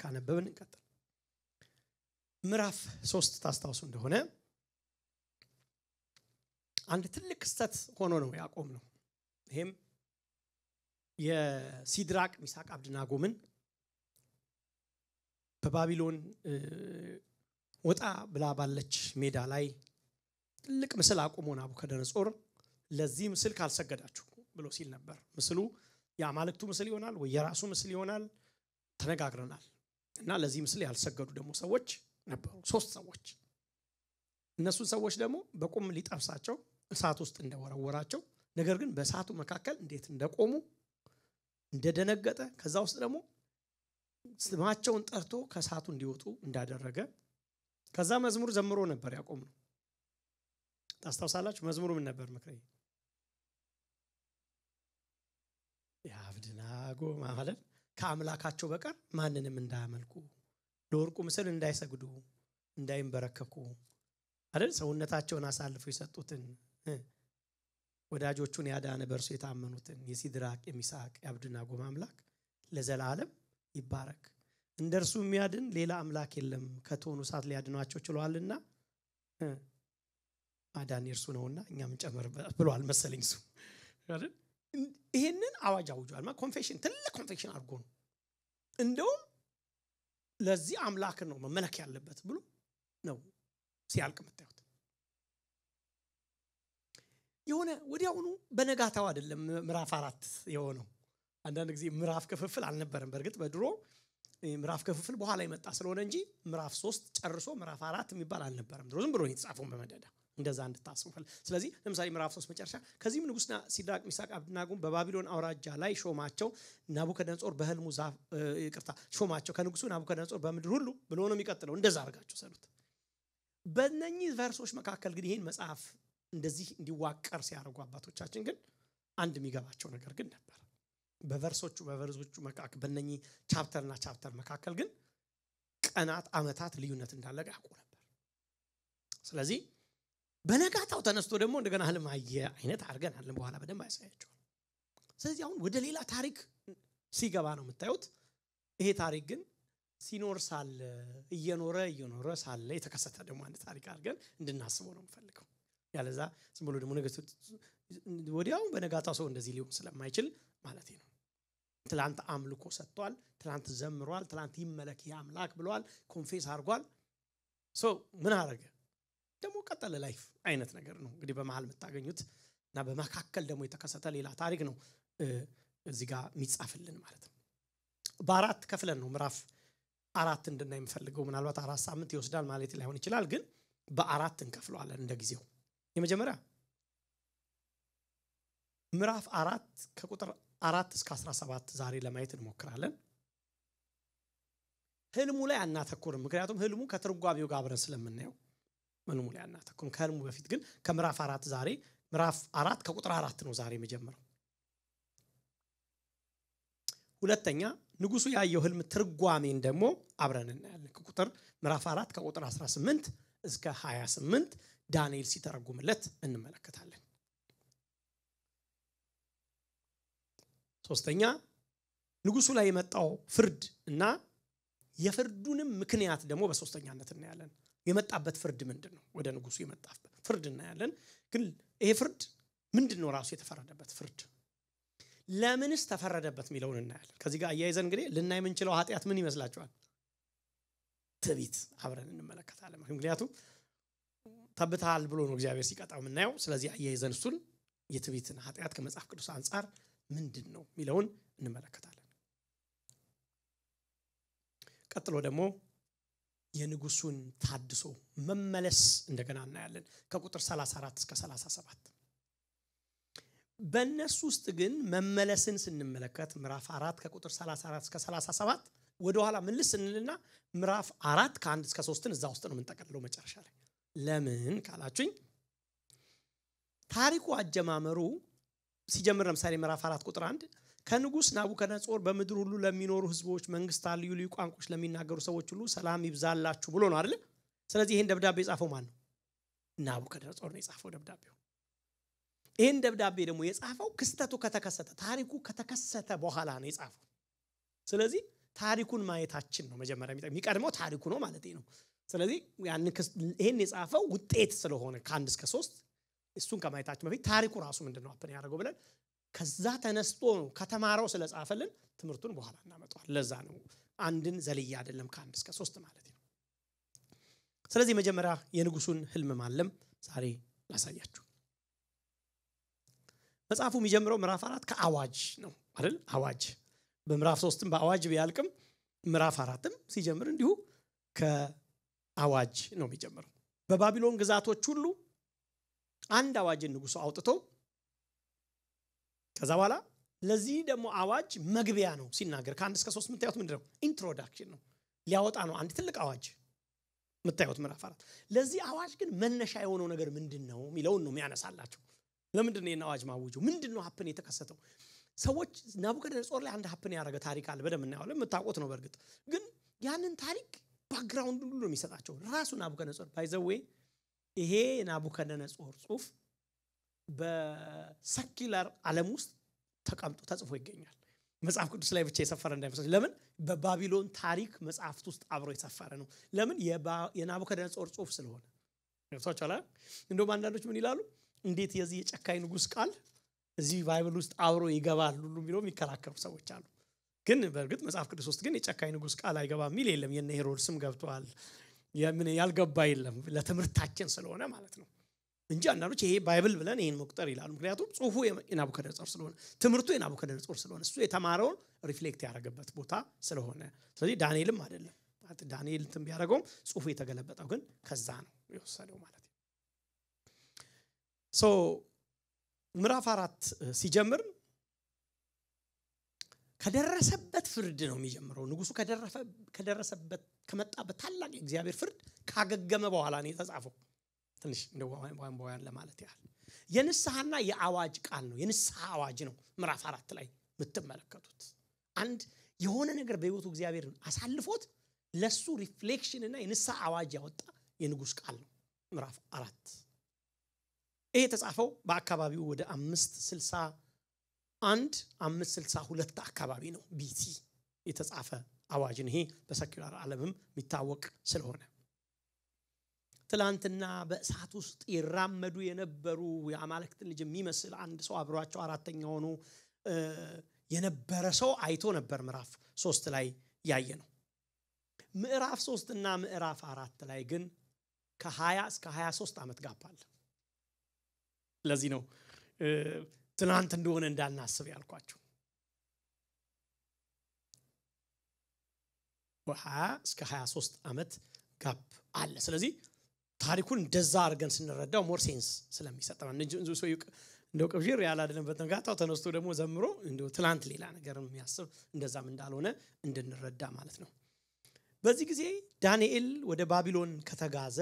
ካነበብን እንቀጥል ምዕራፍ 3 ታስታውሱ እንደሆነ አንድ ትልቅ ክስተት ሆኖ ነው ያቆምነው ይሄም የሲድራቅ ሚሳቅ አብደናጎምን በባቢሎን ወጣ ብላ ባለች ሜዳ ላይ ትልቅ ምስል አቆሞ ናቡከደነጾር ለዚህ ምስል ካልሰገዳችሁ ብሎ ሲል ነበር ምስሉ ያማልክቱ ምስል ይሆናል ወይ የራሱ ምስል ይሆናል ተነጋግረናል እና ለዚህ ምስል ያልሰገዱ ደግሞ ሰዎች ነበሩ 3 ሰዎች እነሱ ሰዎች ደግሞ በቁም ሊጠብሳቸው እሳት ውስጥ እንደወረወራቸው ነገር ግን በእሳቱ መካከል እንዴት እንደቆሙ እንደደነገጠ ከዛ ውስጥ ደግሞ ስማቸውን ጠርቶ ከእሳቱ እንዲወጡ እንዳደረገ ከዛ መዝሙር ዘምሮ ነበር ያቆምነው ታስታውሳላችሁ መዝሙሩ ምን ነበር ምክሬ የአብደናጎ ማለት ከአምላካቸው በቀር ማንንም እንዳያመልኩ ለወርቁ ምስል እንዳይሰግዱ እንዳይንበረከኩ አይደል ሰውነታቸውን አሳልፈው የሰጡትን ወዳጆቹን ያዳነ በርሱ የታመኑትን የሲድራቅ የሚሳቅ የአብደናጎ አምላክ ለዘላለም ይባረክ እንደርሱ የሚያድን ሌላ አምላክ የለም ከቶኑ እሳት ሊያድኗቸው ችሏልና አዳን እርሱ ነውና እኛም ጨመር ብሏል መሰለኝ እሱ አይደል ይሄንን አዋጅ አውጇል ማለት ኮንፌሽን ትልቅ ኮንፌሽን አድርጎ ነው እንደውም ለዚህ አምላክ ነው መመለክ ያለበት ብሎ ነው ሲያልቅ መጣሁት የሆነ ወዲያውኑ በነጋታው አይደለም ምዕራፍ 4 የሆነው አንዳንድ ጊዜ ምዕራፍ ክፍፍል አልነበረም በርግጥ በድሮ ምዕራፍ ክፍፍል በኋላ ይመጣ ስለሆነ እንጂ ምዕራፍ 3 ጨርሶ ምዕራፍ 4 የሚባል አልነበረም ድሮ ዝም ብሎ የተጻፈው በመደዳ እንደዛ እንድታስቡ ስለዚህ ለምሳሌ ምዕራፍ 3 መጨረሻ ከዚህም ንጉስና ሲድራቅ ሚሳቅ አብደናጎ በባቢሎን አውራጃ ላይ ሾማቸው ናቡከደነጾር በህልሙ ይቅርታ ሾማቸው ከንጉሱ ናቡከደነጾር በምድር ሁሉ ብሎ ነው የሚቀጥለው እንደዛ አርጋችሁ ሰሉት በእነኚህ ቨርሶች መካከል ግን ይሄን መጽሐፍ እንደዚህ እንዲዋቀር ሲያደርጉ አባቶቻችን ግን አንድ የሚገባቸው ነገር ግን ነበር በቨርሶቹ መካከል በእነኚህ ቻፕተርና ቻፕተር መካከል ግን ቀናት አመታት ልዩነት እንዳለ ያውቁ ነበር ስለዚህ በነጋታው ተነስቶ ደግሞ እንደገና ህልም አየ አይነት አርገን አለን በኋላ በደንብ ያሳያቸው ስለዚህ አሁን ወደ ሌላ ታሪክ ሲገባ ነው የምታዩት ይሄ ታሪክ ግን ሲኖር ሳለ እየኖረ ሳለ የተከሰተ ደግሞ አንድ ታሪክ አርገን እንድናስበው ነው የምፈልገው ያለዛ ዝም ብሎ ደግሞ ነገስቱ ወዲያው በነጋታው ሰው እንደዚህ ሊሆን ስለማይችል ማለት ነው ትላንት አምልኮ ሰጥቷል ትላንት ዘምሯል ትላንት ይመለክ ያምላክ ብሏል ኮንፌስ አርጓል ምን አረገ ደግሞ ቀጠለ ላይፍ አይነት ነገር ነው እንግዲህ በመሃል መታገኙት እና በመካከል ደግሞ የተከሰተ ሌላ ታሪክ ነው እዚህ ጋር የሚጻፍልን ማለት ነው በአራት ከፍለን ነው ምዕራፍ 4 እንድናይ የምፈልገው ምናልባት 4 ሳምንት ይወስዳል ማለት ላይሆን ይችላል ግን በአራት እንከፍለዋለን እንደጊዜው የመጀመሪያ ምዕራፍ 4 ከቁጥር 4 እስከ 17 ዛሬ ለማየት እንሞክራለን ህልሙ ላይ አናተኩርም ምክንያቱም ህልሙ ከትርጓሜው ጋር አብረን ስለምናየው ህልሙ ላይ አናተኩርም ከህልሙ በፊት ግን ከምዕራፍ 4 ዛሬ ምዕራፍ 4 ከቁጥር 4 ነው ዛሬ መጀመሪያው ሁለተኛ ንጉሱ ያየው ህልም ትርጓሜን ደግሞ አብረን እናያለን ከቁጥር ምዕራፍ 4 ከቁጥር 18 እስከ 28 ዳንኤል ሲተረጉምለት እንመለከታለን ሶስተኛ ንጉሱ ላይ የመጣው ፍርድ እና የፍርዱንም ምክንያት ደግሞ በሶስተኛነት እናያለን የመጣበት ፍርድ ምንድነው ወደ ንጉሱ የመጣበት ፍርድ እናያለን ግን ይሄ ፍርድ ምንድነው ራሱ የተፈረደበት ፍርድ ለምንስ ተፈረደበት ሚለውን እናያለን ከዚህ ጋር አያይዘን እንግዲህ ልናይ የምንችለው ኃጢያት ምን ይመስላችኋል ትዕቢት አብረን እንመለከታለን ምክንያቱም ተብታል ብሎ ነው እግዚአብሔር ሲቀጣው የምናየው ስለዚህ አያይዘን እሱን የትዕቢትን ኃጢያት ከመጽሐፍ ቅዱስ አንፃር ምንድነው ሚለውን እንመለከታለን ቀጥሎ ደግሞ የንጉሱን ታድሶ መመለስ እንደገና እናያለን ከቁጥር 34 እስከ 37 በእነሱ ውስጥ ግን መመለስን ስንመለከት ምዕራፍ 4 ከቁጥር 34 እስከ 37 ወደ ኋላ ምልስ እንልና ምዕራፍ 4 ከ1 እስከ 3 እዛ ውስጥ ነው የምንጠቀልለው መጨረሻ ላይ ለምን ካላችሁኝ ታሪኩ አጀማመሩ ሲጀምር ለምሳሌ ምዕራፍ 4 ቁጥር 1 ከንጉስ ናቡከደነጾር በምድር ሁሉ ለሚኖሩ ህዝቦች መንግስታት ልዩ ልዩ ቋንቋዎች ለሚናገሩ ሰዎች ሁሉ ሰላም ይብዛላችሁ ብሎ ነው አይደል ስለዚህ ይሄን ደብዳቤ የጻፈው ማን ነው ናቡከደነጾር ነው የጻፈው ደብዳቤው ይሄን ደብዳቤ ደግሞ የጻፈው ክስተቱ ከተከሰተ ታሪኩ ከተከሰተ በኋላ ነው የጻፈው ስለዚህ ታሪኩን ማየታችን ነው መጀመሪያ የሚቀድመው ታሪኩ ነው ማለት ነው። ስለዚህ ያን ይሄን የጻፈው ውጤት ስለሆነ ከ1 እስከ 3 እሱን ከማየታችን በፊት ታሪኩ ራሱ ምንድነው አፕን ያደረገው ብለን ከዛ ተነስቶ ነው ከተማረው ስለጻፈልን ትምህርቱን በኋላ እናመጣዋል። ለዛ ነው አንድን ዘልያ አይደለም ከ1 እስከ 3 ማለት ነው። ስለዚህ መጀመሪያ የንጉሱን ህልም ማለም ዛሬ ላሳያችሁ። መጽሐፉ የሚጀምረው ምዕራፍ 4 ከአዋጅ ነው አይደል? አዋጅ በምዕራፍ 3ም በአዋጅ ቢያልቅም ምዕራፍ 4ም ሲጀምር እንዲሁ ከአዋጅ ነው የሚጀምረው። በባቢሎን ግዛቶች ሁሉ አንድ አዋጅን ንጉሱ አውጥቶ ከዛ በኋላ ለዚህ ደግሞ አዋጅ መግቢያ ነው ሲናገር ከ1 እስከ 3 ምታዩት ምንድነው? ኢንትሮዳክሽን ነው ሊያወጣ ነው አንድ ትልቅ አዋጅ ምታዩት ምዕራፍ 4። ለዚህ አዋጅ ግን መነሻ የሆነው ነገር ምንድነው የሚለውን ነው የሚያነሳላችሁ። ለምንድን ነው የአዋጅ ማውጁ? ምንድነው ሀፕን የተከሰተው? ሰዎች ናቡከደነጾር ላይ አንድ ሀፕን ያደረገ ታሪክ አለ በደም እናያለን የምታውቁት ነው። በርግጥ ግን ያንን ታሪክ ባክግራውንድ ሁሉ ነው የሚሰጣቸው ራሱ ናቡከደነጾር። ባይ ዘ ዌይ ይሄ ናቡከደነጾር ጽሁፍ በሰኪላር ዓለም ውስጥ ተቀምጦ ተጽፎ ይገኛል። መጽሐፍ ቅዱስ ላይ ብቻ የሰፈረ እንዳይመስላችሁ። ለምን? በባቢሎን ታሪክ መጽሐፍት ውስጥ አብሮ የሰፈረ ነው። ለምን? የናቡከደነጾር ጽሁፍ ስለሆነ። ገብቷችኋል? እንደውም አንዳንዶች ምን ይላሉ? እንዴት የዚህ የጨካኝ ንጉስ ቃል እዚህ ባይብል ውስጥ አብሮ ይገባል ሁሉ የሚለው የሚከራከሩ ሰዎች አሉ። ግን በእርግጥ መጽሐፍ ቅዱስ ውስጥ ግን የጨካኝ ንጉስ ቃል አይገባም የሚል የለም። የነ ሄሮድስም ገብቷል። የምን ያልገባ የለም ለትምህርታችን ስለሆነ ማለት ነው እንጂ አንዳንዶች ይሄ ባይብል ብለን ይሄን መቁጠር ይላሉ። ምክንያቱም ጽሁፉ የናቡከደነጾር ስለሆነ ትምህርቱ የናቡከደነጾር ስለሆነ እሱ የተማረውን ሪፍሌክት ያደረገበት ቦታ ስለሆነ። ስለዚህ ዳንኤልም አይደለም ዳንኤል እንትን ቢያደርገውም ጽሁፉ የተገለበጠው ግን ከዛ ነው የወሰደው ማለት ነው። ሶ ምዕራፍ 4 ሲጀምር ከደረሰበት ፍርድ ነው የሚጀምረው። ንጉሱ ከደረሰበት ከመጣበት ታላቅ የእግዚአብሔር ፍርድ ካገገመ በኋላ ነው የተጻፈው። ትንሽ እንደው ዋን ለማለት ያህል የንስሐና የአዋጅ ቃል ነው። የንስሐ አዋጅ ነው ምዕራፍ 4 ላይ የምትመለከቱት። አንድ የሆነ ነገር በህይወቱ እግዚአብሔር አሳልፎት ለሱ ሪፍሌክሽን እና የንስሐ አዋጅ ያወጣ የንጉስ ቃል ነው ምዕራፍ 4። ይሄ የተጻፈው በአካባቢው ወደ 562 አካባቢ ነው ቢሲ የተጻፈ አዋጅ ነው። ይሄ በሰኪላር ዓለምም የሚታወቅ ስለሆነ ትላንትና በእሳት ውስጥ ይራመዱ የነበሩ የአማልክትን ልጅ የሚመስል አንድ ሰው አብሯቸው አራተኛ ሆኖ የነበረ ሰው አይቶ ነበር ምዕራፍ 3 ላይ ያየ ነው። ምዕራፍ 3 እና ምዕራፍ 4 ላይ ግን ከ20 እስከ 23 ዓመት ጋፕ አለ። ለዚህ ነው ትናንት እንደሆነ እንዳናስብ ያልኳችሁ። 20 እስከ 23 ዓመት ጋፕ አለ። ስለዚህ ታሪኩን እንደዛ አድርገን ስንረዳው ሞር ሴንስ ስለሚሰጠው እንጂ ሰው እንደው ቅብዥር ያለ አይደለም። በተጋጣው ተነስቶ ደግሞ ዘምሮ እንደው ትላንት ሌላ ነገር የሚያስብ እንደዛም እንዳልሆነ እንድንረዳ ማለት ነው። በዚህ ጊዜ ዳንኤል ወደ ባቢሎን ከተጋዘ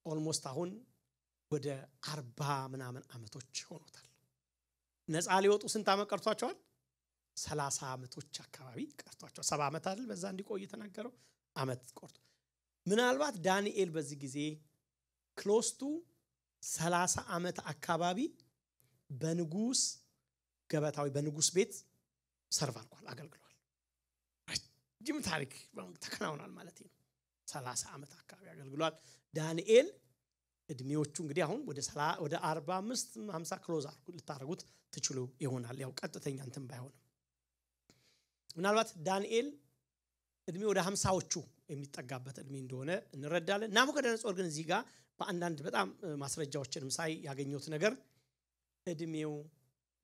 ኦልሞስት አሁን ወደ 40 ምናምን አመቶች ሆኖታል። ነፃ ሊወጡ ስንት አመት ቀርቷቸዋል? 30 አመቶች አካባቢ ቀርቷቸዋል። 70 አመት አይደል በዛ እንዲቆይ የተናገረው አመት ቆርጦ ምናልባት ዳንኤል በዚህ ጊዜ ክሎስ ቱ 30 አመት አካባቢ በንጉስ ገበታዊ በንጉስ ቤት ሰርቭ አድርጓል፣ አገልግሏል። ረጅም ታሪክ ተከናውኗል ማለት ነው። 30 አመት አካባቢ አገልግሏል ዳንኤል። እድሜዎቹ እንግዲህ አሁን ወደ 45 50 ክሎዝ ልታረጉት ትችሉ ይሆናል። ያው ቀጥተኛ እንትን ባይሆንም ምናልባት ዳንኤል እድሜ ወደ 50ዎቹ የሚጠጋበት እድሜ እንደሆነ እንረዳለን። ናቡከደነጾር ግን እዚህ ጋር በአንዳንድ በጣም ማስረጃዎችንም ሳይ ያገኙት ነገር እድሜው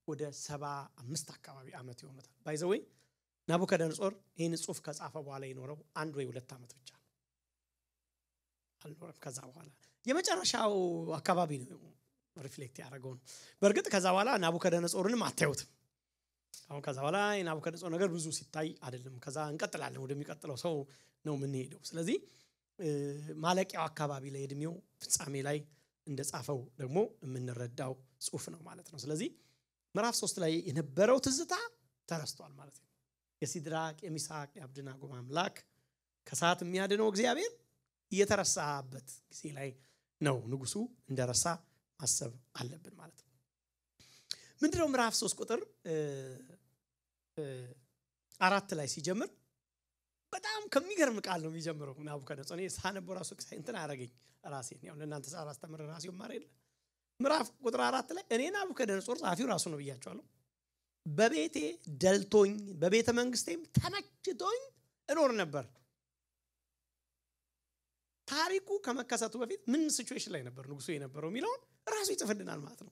ወደ 75 አካባቢ አመት ይሆናል። ባይ ዘ ዌይ ናቡከደነጾር ይሄን ጽሁፍ ከጻፈ በኋላ የኖረው 1 ወይ 2 አመት ብቻ አልኖረም። ከዛ በኋላ የመጨረሻው አካባቢ ነው ሪፍሌክት ያደረገው ነው። በእርግጥ ከዛ በኋላ ናቡከደነጾርንም አታዩትም። አሁን ከዛ በኋላ የናቡከደነጾር ነገር ብዙ ሲታይ አይደለም። ከዛ እንቀጥላለን ወደሚቀጥለው ሰው ነው የምንሄደው። ስለዚህ ማለቂያው አካባቢ ላይ እድሜው ፍጻሜ ላይ እንደጻፈው ደግሞ የምንረዳው ጽሁፍ ነው ማለት ነው። ስለዚህ ምዕራፍ 3 ላይ የነበረው ትዝታ ተረስቷል ማለት ነው። የሲድራቅ የሚሳቅ የአብደናጎ አምላክ ከሰዓት የሚያድነው እግዚአብሔር እየተረሳበት ጊዜ ላይ ነው ንጉሱ እንደረሳ ማሰብ አለብን ማለት ነው። ምንድነው ምዕራፍ 3 ቁጥር 4 ላይ ሲጀምር በጣም ከሚገርም ቃል ነው የሚጀምረው ናቡከደነጾር። እኔ ሳነበው ራሱ እንትን አረጋኝ ራሴን ያው ለእናንተ ሳላስተምር ራሴው ማር የለ ምዕራፍ ቁጥር 4 ላይ እኔ ናቡከደነጾር ጻፊው ራሱ ነው ብያቸዋለሁ በቤቴ ደልቶኝ በቤተ መንግስቴም ተመችቶኝ እኖር ነበር። ታሪኩ ከመከሰቱ በፊት ምን ሲቹዌሽን ላይ ነበር ንጉሱ የነበረው የሚለውን ራሱ ይጽፍልናል ማለት ነው።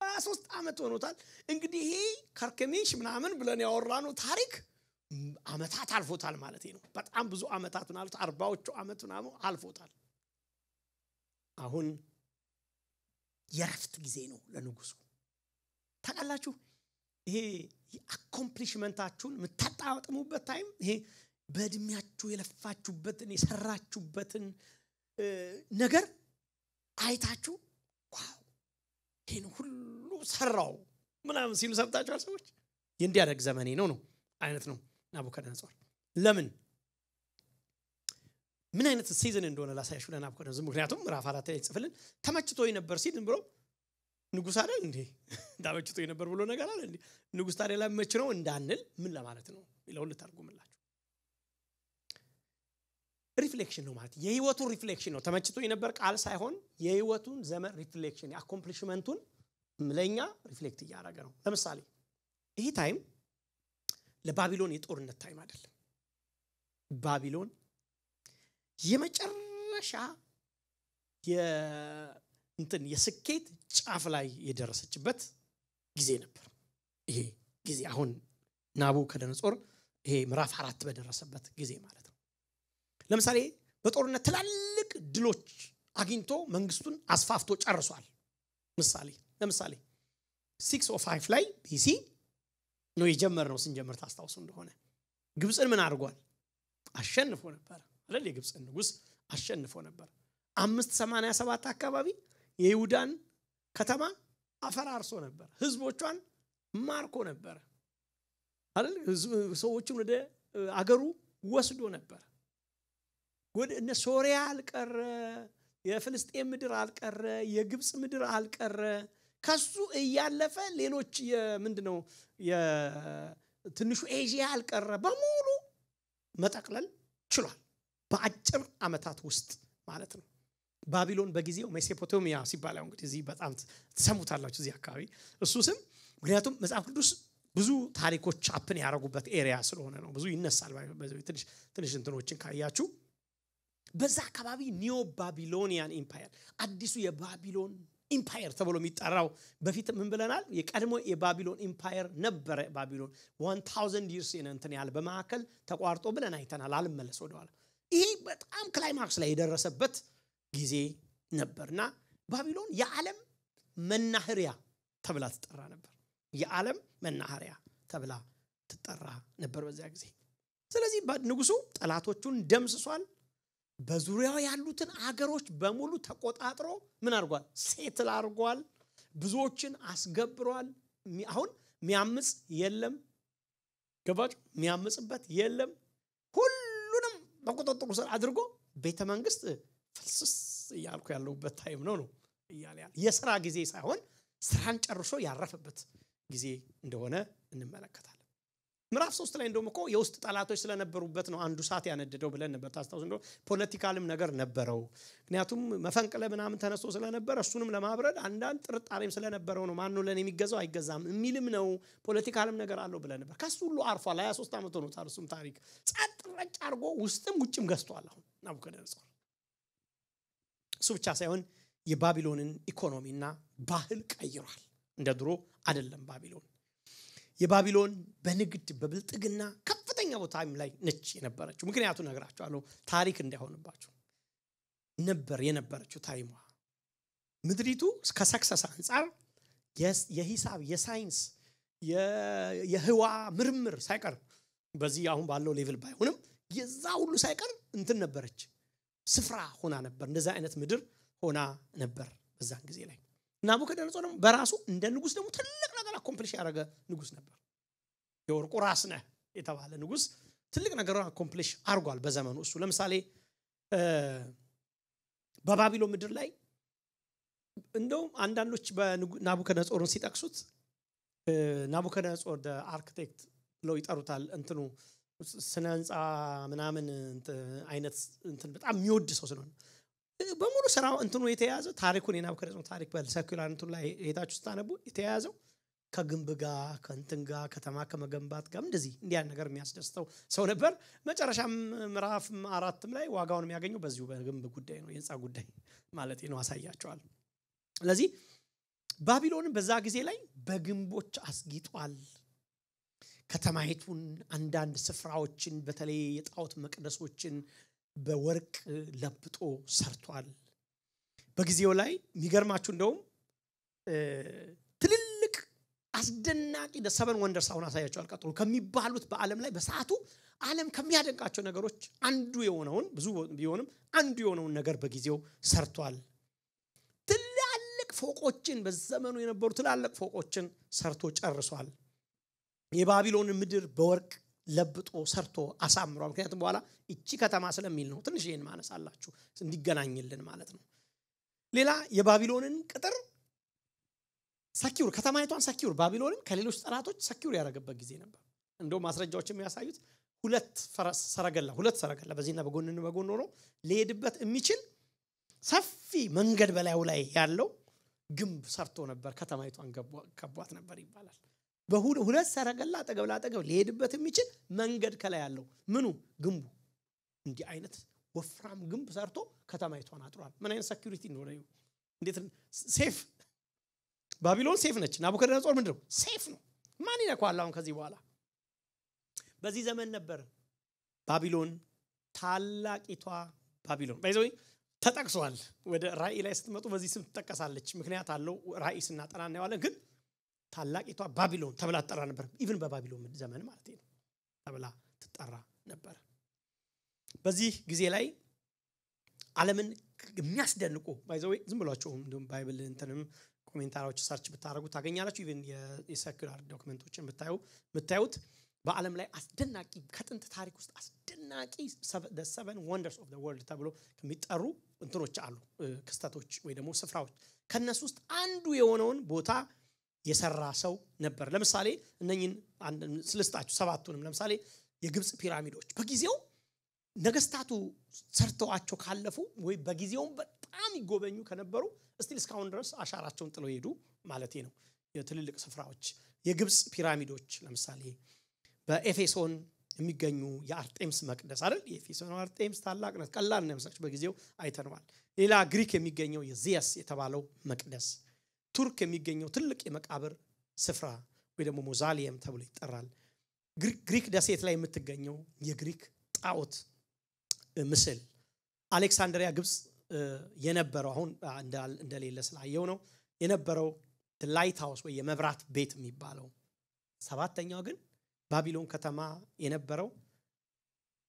23 ዓመት ሆኖታል እንግዲህ ይሄ ከርከሚሽ ምናምን ብለን ያወራነው ታሪክ አመታት አልፎታል ማለት ነው። በጣም ብዙ አመታት ማለት 40ዎቹ አመት ምናምን አልፎታል። አሁን የረፍት ጊዜ ነው ለንጉሱ። ታውቃላችሁ ይሄ አኮምፕሊሽመንታችሁን የምታጣጥሙበት ታይም ይሄ በእድሜያችሁ የለፋችሁበትን የሰራችሁበትን ነገር አይታችሁ ዋው ይሄን ሁሉ ሰራው ምናምን ሲሉ ሰምታችኋል ሰዎች የእንዲያደግ ዘመኔ ነው አይነት ነው ናቡከደነጾር። ለምን ምን አይነት ሲዝን እንደሆነ ላሳያችሁ ለናቡከደነጾር። ምክንያቱም ምዕራፍ 4 ላይ ጽፈልን ተመችቶኝ ነበር ሲል ብሎ ንጉስ አይደል እንዴ ተመችቶኝ ነበር ብሎ ነገር አለ እንዴ ንጉስ ታዲያ ላይ መች ነው እንዳንል ምን ለማለት ነው ይለው ልታርጉምላችሁ። ሪፍሌክሽን ነው ማለት የህይወቱ ሪፍሌክሽን ነው። ተመችቶኝ ነበር ቃል ሳይሆን የህይወቱን ዘመን ሪፍሌክሽን አኮምፕሊሽመንቱን ለኛ ሪፍሌክት ያደረገ ነው። ለምሳሌ ይሄ ታይም ለባቢሎን የጦርነት ታይም አይደለም። ባቢሎን የመጨረሻ የስኬት ጫፍ ላይ የደረሰችበት ጊዜ ነበር። ይሄ ጊዜ አሁን ናቡከደነጾር ይሄ ምዕራፍ 4 በደረሰበት ጊዜ ማለት ነው። ለምሳሌ በጦርነት ትላልቅ ድሎች አግኝቶ መንግስቱን አስፋፍቶ ጨርሷል። ለምሳሌ 605 ላይ ቢሲ ነው የጀመረው። ስንጀምር ታስታውሱ እንደሆነ ግብጽን ምን አድርጓል? አሸንፎ ነበር አይደል? የግብጽን ንጉስ አሸንፎ ነበር። 587 አካባቢ የይሁዳን ከተማ አፈራርሶ ነበር። ህዝቦቿን ማርኮ ነበር አይደል? ሰዎችን ወደ አገሩ ወስዶ ነበር። ወደ እነ ሶሪያ አልቀረ፣ የፍልስጤም ምድር አልቀረ፣ የግብጽ ምድር አልቀረ። ከሱ እያለፈ ሌሎች ምንድነው የትንሹ ኤዥያ አልቀረ በሙሉ መጠቅለል ችሏል በአጭር አመታት ውስጥ ማለት ነው። ባቢሎን በጊዜው ሜሶፖታሚያ ሲባል እንግዲህ እዚህ በጣም ተሰሙታላችሁ እዚህ አካባቢ እሱ ስም። ምክንያቱም መጽሐፍ ቅዱስ ብዙ ታሪኮች አፕን ያረጉበት ኤሪያ ስለሆነ ነው። ብዙ ይነሳል ትንሽ እንትኖችን ካያችሁ በዛ አካባቢ ኒዮ ባቢሎኒያን ኢምፓየር አዲሱ የባቢሎን ኢምፓየር ተብሎ የሚጠራው በፊት ምን ብለናል? የቀድሞ የባቢሎን ኢምፓየር ነበረ። ባቢሎን 1000 years እንትን ያለ በማከል ተቋርጦ ብለን አይተናል። አልመለስ ወደኋላ። ይሄ በጣም ክላይማክስ ላይ የደረሰበት ጊዜ ነበርና ባቢሎን የዓለም መናኸሪያ ተብላ ትጠራ ነበር። የዓለም መናኸሪያ ተብላ ትጠራ ነበር በዛ ጊዜ። ስለዚህ ንጉሱ ጠላቶቹን ደምስሷል። በዙሪያው ያሉትን አገሮች በሙሉ ተቆጣጥሮ ምን አድርጓል? ሴትል አድርጓል። ብዙዎችን አስገብሯል። አሁን ሚያምጽ የለም። ገባጭ ሚያምጽበት የለም። ሁሉንም በቁጥጥሩ ስር አድርጎ ቤተ መንግስት ፍልስስ እያልኩ ያለውበት ታይም ነው እያለ የሥራ ጊዜ ሳይሆን ስራን ጨርሶ ያረፈበት ጊዜ እንደሆነ እንመለከታለን። ምዕራፍ 3 ላይ እንደውም እኮ የውስጥ ጠላቶች ስለነበሩበት ነው አንዱ ሰዓት ያነደደው ብለን ነበር። ታስታውሱ እንደው ፖለቲካልም ነገር ነበረው። ምክንያቱም መፈንቅለ ምናምን ተነስቶ ስለነበር እሱንም ለማብረድ አንዳንድ ጥርጣሬም ስለነበረው ነው። ማን ነው ለኔ የሚገዛው አይገዛም የሚልም ነው። ፖለቲካልም ነገር አለው ብለን ነበር። ከሱ ሁሉ አርፏል። 23 ዓመት ሆኖታል። እሱም ታሪክ ጸጥ ረጭ አድርጎ ውስጥም ውጭም ገዝቷል። አሁን ናቡከደነጾር እሱ ብቻ ሳይሆን የባቢሎንን ኢኮኖሚና ባህል ቀይሯል። እንደ ድሮ አይደለም ባቢሎን። የባቢሎን በንግድ በብልጥግና ከፍተኛ ቦታም ላይ ነች የነበረችው። ምክንያቱም ነግራችኋለሁ ታሪክ እንዳይሆንባችሁ ነበር የነበረችው ታይሟ። ምድሪቱ ከሰክሰስ አንፃር የሂሳብ የሳይንስ የህዋ ምርምር ሳይቀር በዚህ አሁን ባለው ሌቭል ባይሆንም የዛ ሁሉ ሳይቀር እንትን ነበረች፣ ስፍራ ሆና ነበር። እንደዛ አይነት ምድር ሆና ነበር በዛን ጊዜ ላይ። ናቡከደነጾር በራሱ እንደ ንጉስ ደግሞ ትልቅ ነገር አኮምፕሊሽ ያደረገ ንጉስ ነበር። የወርቁ ራስ ነህ የተባለ ንጉስ ትልቅ ነገር አኮምፕሊሽ አድርጓል በዘመኑ እሱ። ለምሳሌ በባቢሎን ምድር ላይ እንደው አንዳንዶች በናቡከደነጾርን ሲጠቅሱት ናቡከደነጾር the architect ብለው ይጠሩታል እንትኑ ስነ ህንጻ ምናምን አይነት እንትን በጣም የሚወድ ሰው ስለሆነ በሙሉ ስራው እንትኑ የተያዘ ታሪኩን የናቡከደነጾር ታሪክ በሰኩላር እንትኑ ላይ ሄዳችሁ ስታነቡ የተያዘው ከግንብ ጋር ከእንትን ጋር ከተማ ከመገንባት ጋር እንደዚህ እንዲያን ነገር የሚያስደስተው ሰው ነበር። መጨረሻም ምዕራፍ 4 ላይ ዋጋውን የሚያገኘው በዚሁ በግንብ ጉዳይ ነው የህንጻ ጉዳይ ማለት ነው አሳያቸዋል። ስለዚህ ባቢሎንን በዛ ጊዜ ላይ በግንቦች አስጊጧል። ከተማይቱን አንዳንድ ስፍራዎችን በተለይ የጣዖት መቅደሶችን በወርቅ ለብጦ ሰርቷል። በጊዜው ላይ የሚገርማችሁ እንደውም ትልልቅ አስደናቂ the7 wonders አሁን አሳያቸዋል ቀጥሎ ከሚባሉት በዓለም ላይ በሰዓቱ ዓለም ከሚያደንቃቸው ነገሮች አንዱ የሆነውን ብዙ ቢሆንም አንዱ የሆነውን ነገር በጊዜው ሰርቷል። ትላልቅ ፎቆችን በዘመኑ የነበሩ ትላልቅ ፎቆችን ሰርቶ ጨርሷል። የባቢሎን ምድር በወርቅ ለብጦ ሰርቶ አሳምሯል። ምክንያቱም በኋላ እቺ ከተማ ስለሚል ነው ትንሽ ይሄን ማነሳላችሁ እንዲገናኝልን ማለት ነው። ሌላ የባቢሎንን ቅጥር ሰኪዩር ከተማይቷን ሰኪዩር ባቢሎንን ከሌሎች ጠላቶች ሰኪዩር ያደረገበት ጊዜ ነበር። እንደው ማስረጃዎች የሚያሳዩት ሁለት ሰረገላ በዚህና በጎን ሆኖ ሊሄድበት የሚችል ሰፊ መንገድ በላዩ ላይ ያለው ግንብ ሰርቶ ነበር። ከተማይቷን ከቧት ነበር ይባላል። በሁለት ሰረገላ አጠገብ ላጠገብ ሊሄድበት የሚችል መንገድ ከላይ ያለው ምኑ ግንቡ እንዲህ አይነት ወፍራም ግንብ ሰርቶ ከተማይቷን አጥሯል። ምን አይነት ሴኩሪቲ ነው ነው? እንዴት ሴፍ ባቢሎን ሴፍ ነች። ናቡከደነጾር ምንድነው? ሴፍ ነው። ማን ይነካዋል? አሁን ከዚህ በኋላ በዚህ ዘመን ነበር ባቢሎን ታላቂቷ ባቢሎን ባይዘው ተጠቅሷል። ወደ ራእይ ላይ ስትመጡ በዚህ ስም ተጠቀሳለች። ምክንያት አለው። ራእይ ስናጠና እናያለን። ግን ታላቂቷ ባቢሎን ተብላ ተጠራ ነበር። ኢቭን በባቢሎን ዘመን ማለት ነው ተብላ ተጠራ ነበር። በዚህ ጊዜ ላይ ዓለምን የሚያስደንቁ ባይዘው ዝም ብሏቸው እንደም ባይብል እንትንም ኮሜንታሪዎች ሰርች ብታረጉ ታገኛላችሁ። ኢቭን የሰኩላር ዶክመንቶችን ብታዩት በዓለም ላይ አስደናቂ ከጥንት ታሪክ ውስጥ አስደናቂ the 7 wonders of the world ተብሎ ከሚጠሩ እንትኖች አሉ ክስተቶች ወይ ደግሞ ስፍራዎች። ከነሱ ውስጥ አንዱ የሆነውን ቦታ የሰራ ሰው ነበር። ለምሳሌ እነኚህን ስልስታችሁ ሰባቱንም ለምሳሌ የግብጽ ፒራሚዶች በጊዜው ነገስታቱ ሰርተዋቸው ካለፉ ወይ በጊዜው በጣም ይጎበኙ ከነበሩ እስቲል እስካሁን ድረስ አሻራቸውን ጥለው ሄዱ ማለት ነው። የትልልቅ ስፍራዎች የግብጽ ፒራሚዶች ለምሳሌ በኤፌሶን የሚገኙ የአርጤምስ መቅደስ አይደል? የኤፌሶን አርጤምስ ታላቅ ነው። ቀላል ነው መሰለኝ በጊዜው አይተነዋል። ሌላ ግሪክ የሚገኘው የዚየስ የተባለው መቅደስ፣ ቱርክ የሚገኘው ትልቅ የመቃብር ስፍራ ወይ ደግሞ ሞዛሊየም ተብሎ ይጠራል። ግሪክ ደሴት ላይ የምትገኘው የግሪክ ጣዖት ምስል፣ አሌክሳንድሪያ ግብጽ የነበረው አሁን እንደሌለ ስላየው ነው የነበረው ላይት ሃውስ ወይ የመብራት ቤት የሚባለው። ሰባተኛው ግን ባቢሎን ከተማ የነበረው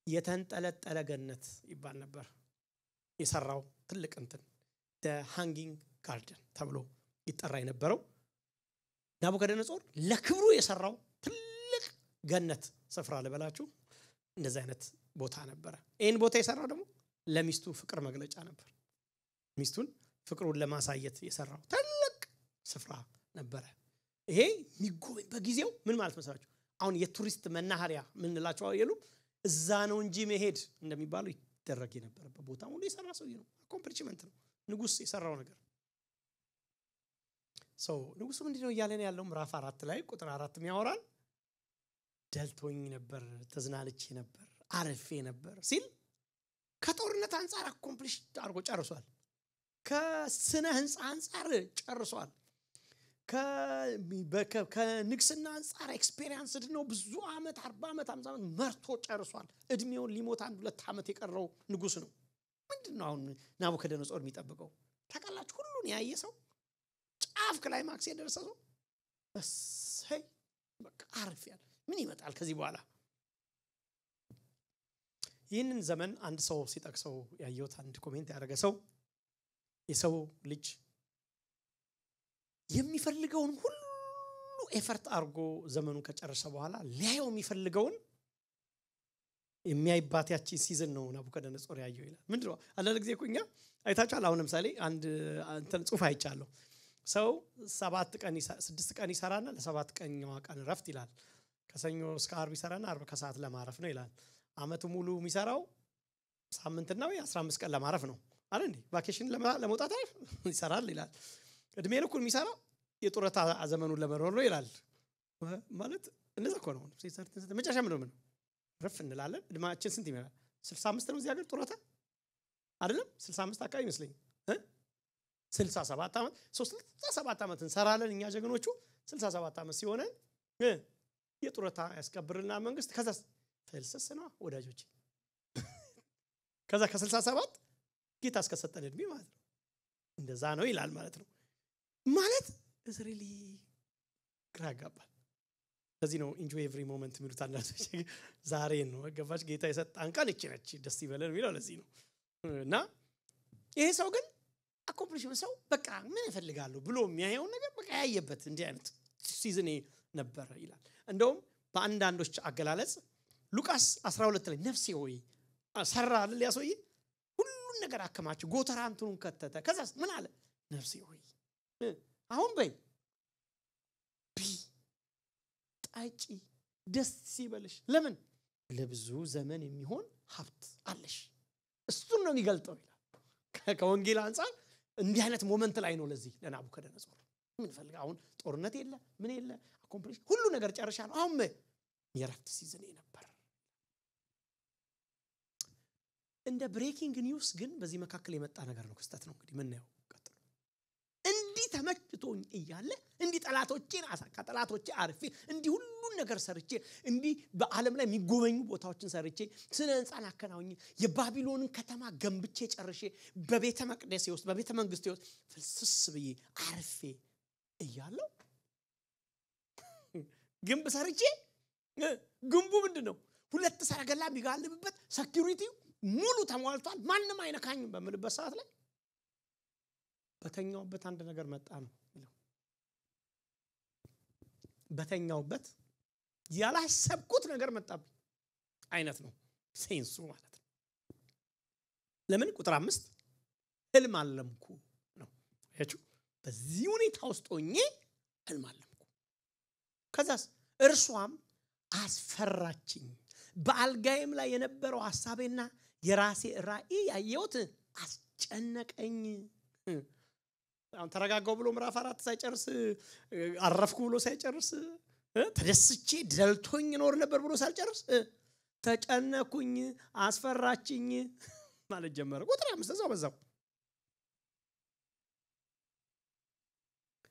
የተንጠለጠለ ገነት ይባል ነበር። የሰራው ትልቅ እንትን the hanging garden ተብሎ ይጠራ የነበረው ናቡከደነጾር ለክብሩ የሰራው ትልቅ ገነት ስፍራ ልበላችሁ እንደዛ አይነት ቦታ ነበር። ይሄን ቦታ የሰራው ደግሞ ለሚስቱ ፍቅር መግለጫ ነበር። ሚስቱን ፍቅሩን ለማሳየት የሰራው ትልቅ ስፍራ ነበር። ይሄ የሚጎበኝ በጊዜው ምን ማለት መሰላችሁ? አሁን የቱሪስት መናኸሪያ ምን እንላቸው አይሉ እዛ ነው እንጂ መሄድ እንደሚባለው ይደረግ የነበረበት ቦታ ሁሉ የሰራ ሰው ነው። አኮምፕሊሽመንት ነው ንጉስ የሰራው ነገር። ንጉሱ ምንድነው እያለን ያለው ምዕራፍ 4 ላይ ቁጥር 4 የሚያወራል ደልቶኝ ነበር፣ ተዝናልቼ ነበር፣ አረፌ ነበር ሲል ከጦርነት አንፃር አኮምፕሊሽ አድርጎ ጨርሷል። ከስነ ህንጻ አንፃር ጨርሷል። ከንግስና አንፃር ኤክስፒሪየንስድ ነው። ብዙ አመት 40 አመት 50 አመት መርቶ ጨርሷል። እድሜውን ሊሞት 1-2 አመት የቀረው ንጉስ ነው። ምንድነው አሁን ናቡከደነጾር የሚጠብቀው? ታውቃላችሁ ሁሉን ያየ ሰው ጫፍ ክላይማክስ የደረሰ ሰው እሰይ በቃ አርፏል። ምን ይመጣል ከዚህ በኋላ? ይህንን ዘመን አንድ ሰው ሲጠቅሰው ያየሁት አንድ ኮሜንት ያደረገ ሰው የሰው ልጅ የሚፈልገውን ሁሉ ኤፈርት አድርጎ ዘመኑን ከጨረሰ በኋላ ሊያየው የሚፈልገውን የሚያይባት ያቺ ሲዝን ነው ናቡከደነጾር ያየው ይላል። ምንድነው አንዳንድ ጊዜ እኮ እኛ አይታችኋል። አሁን ለምሳሌ አንድ እንትን ጽሑፍ አይቻለሁ። ሰው 6 ቀን ይሰራና ለ7ኛው ቀን ረፍት ይላል። ከሰኞ እስከ ዓርብ ይሰራና ዓርብ ከሰዓት ለማረፍ ነው ይላል። አመቱ ሙሉ የሚሰራው ሳምንትና 15 ቀን ለማረፍ ነው አይደል እንዴ? ቫኬሽን ለመውጣት ይሰራል ይላል። እድሜ ልኩን የሚሰራው የጡረታ ዘመኑን ለመኖር ነው ይላል። ማለት እንደዛ እኮ ነው። መጨረሻ ምን ረፍ እንላለን። እድሜያችን ስንት ይመራል? 65 ነው እዚህ ሀገር ጡረታ አይደለም? 65 አካባቢ ይመስለኝ 67 ዓመት 67 ዓመት እንሰራለን እኛ ጀግኖቹ። 67 ዓመት ሲሆነን የጡረታ ያስቀብርልና መንግስት። ከዛ ፍልስስ ነው ወዳጆች። ከዛ ከ67 ጌታ እስከሰጠን እድሜ ማለት ነው። እንደዛ ነው ይላል ማለት ነው። ማለት እስሪሊ ግራ ያጋባል። ለዚህ ነው ኢንጆይ ኤቭሪ ሞመንት የሚሉት አንዳንዶች። ዛሬ ነው ገባች ጌታ የሰጠን ቀን እቺ ነች ደስ ይበለን የሚለው ለዚህ ነው። እና ይሄ ሰው ግን አኮምፕሊሽመንት ሰው በቃ ምን እፈልጋለሁ ብሎ የሚያየው ነገር በቃ ያየበት እንዲህ አይነት ሲዝን ነበር ይላል። እንደውም በአንዳንዶች አገላለጽ ሉቃስ 12 ላይ ነፍሴ ሆይ ሰራ አይደል ያሰውይ ሁሉን ነገር አከማች ጎተራ እንትኑን ከተተ። ከዛስ ምን አለ? ነፍሴ ሆይ አሁን በይ ጣጪ ደስ ይበልሽ። ለምን? ለብዙ ዘመን የሚሆን ሀብት አለሽ። እሱን ነው የሚገልጠው ይላል። ከወንጌል አንፃር እንዲህ አይነት ሞመንት ላይ ነው ለዚህ ለናቡከደነጾር ምን ፈልጋ አሁን ጦርነት የለ ምን የለ አኮምፕሊሽ ሁሉ ነገር ጨርሻለሁ። አሁን የረፍት ሲዝን ነበር። እንደ ብሬኪንግ ኒውስ ግን በዚህ መካከል የመጣ ነገር ነው፣ ክስተት ነው። እንግዲህ ምን ነው ቀጥሎ እንዲህ ተመችቶኝ እያለ እንዲህ ጠላቶቼን አሳካ ጠላቶቼ አርፌ እንዲህ ሁሉን ነገር ሰርቼ እንዲህ በዓለም ላይ የሚጎበኙ ቦታዎችን ሰርቼ ስለ ህንጻን አከናውኝ የባቢሎንን ከተማ ገንብቼ ጨርሼ በቤተ መቅደስ ውስጥ በቤተ መንግስት ውስጥ ፍልስስ ብዬ አርፌ እያለው ግንብ ሰርቼ ግንቡ ምንድነው ሁለት ሰረገላ የሚጋልብበት ሴኩሪቲው ሙሉ ተሟልቷል ማንንም አይነካኝም በመልበስ ሰዓት ላይ በተኛውበት አንድ ነገር መጣ ነው ይላል። በተኛውበት ያላሰብኩት ነገር መጣብኝ አይነት ነው ሴንሱ ማለት ነው። ለምን ቁጥር 5 ህልም አለምኩ ነው ያቹ በዚህ ሁኔታ ውስጥ ሆኜ ህልም አለምኩ። ከዛስ እርሷም አስፈራችኝ በአልጋዬም ላይ የነበረው ሐሳቤና የራሴ ራእይ ያየሁት አስጨነቀኝ። አሁን ተረጋጋው ብሎ ምዕራፍ 4 ሳይጨርስ አረፍኩ ብሎ ሳይጨርስ ተደስቼ ደልቶኝ ኖር ነበር ብሎ ሳይጨርስ ተጨነኩኝ አስፈራችኝ ማለት ጀመረ። ቁጥር 5 እዛው በዛው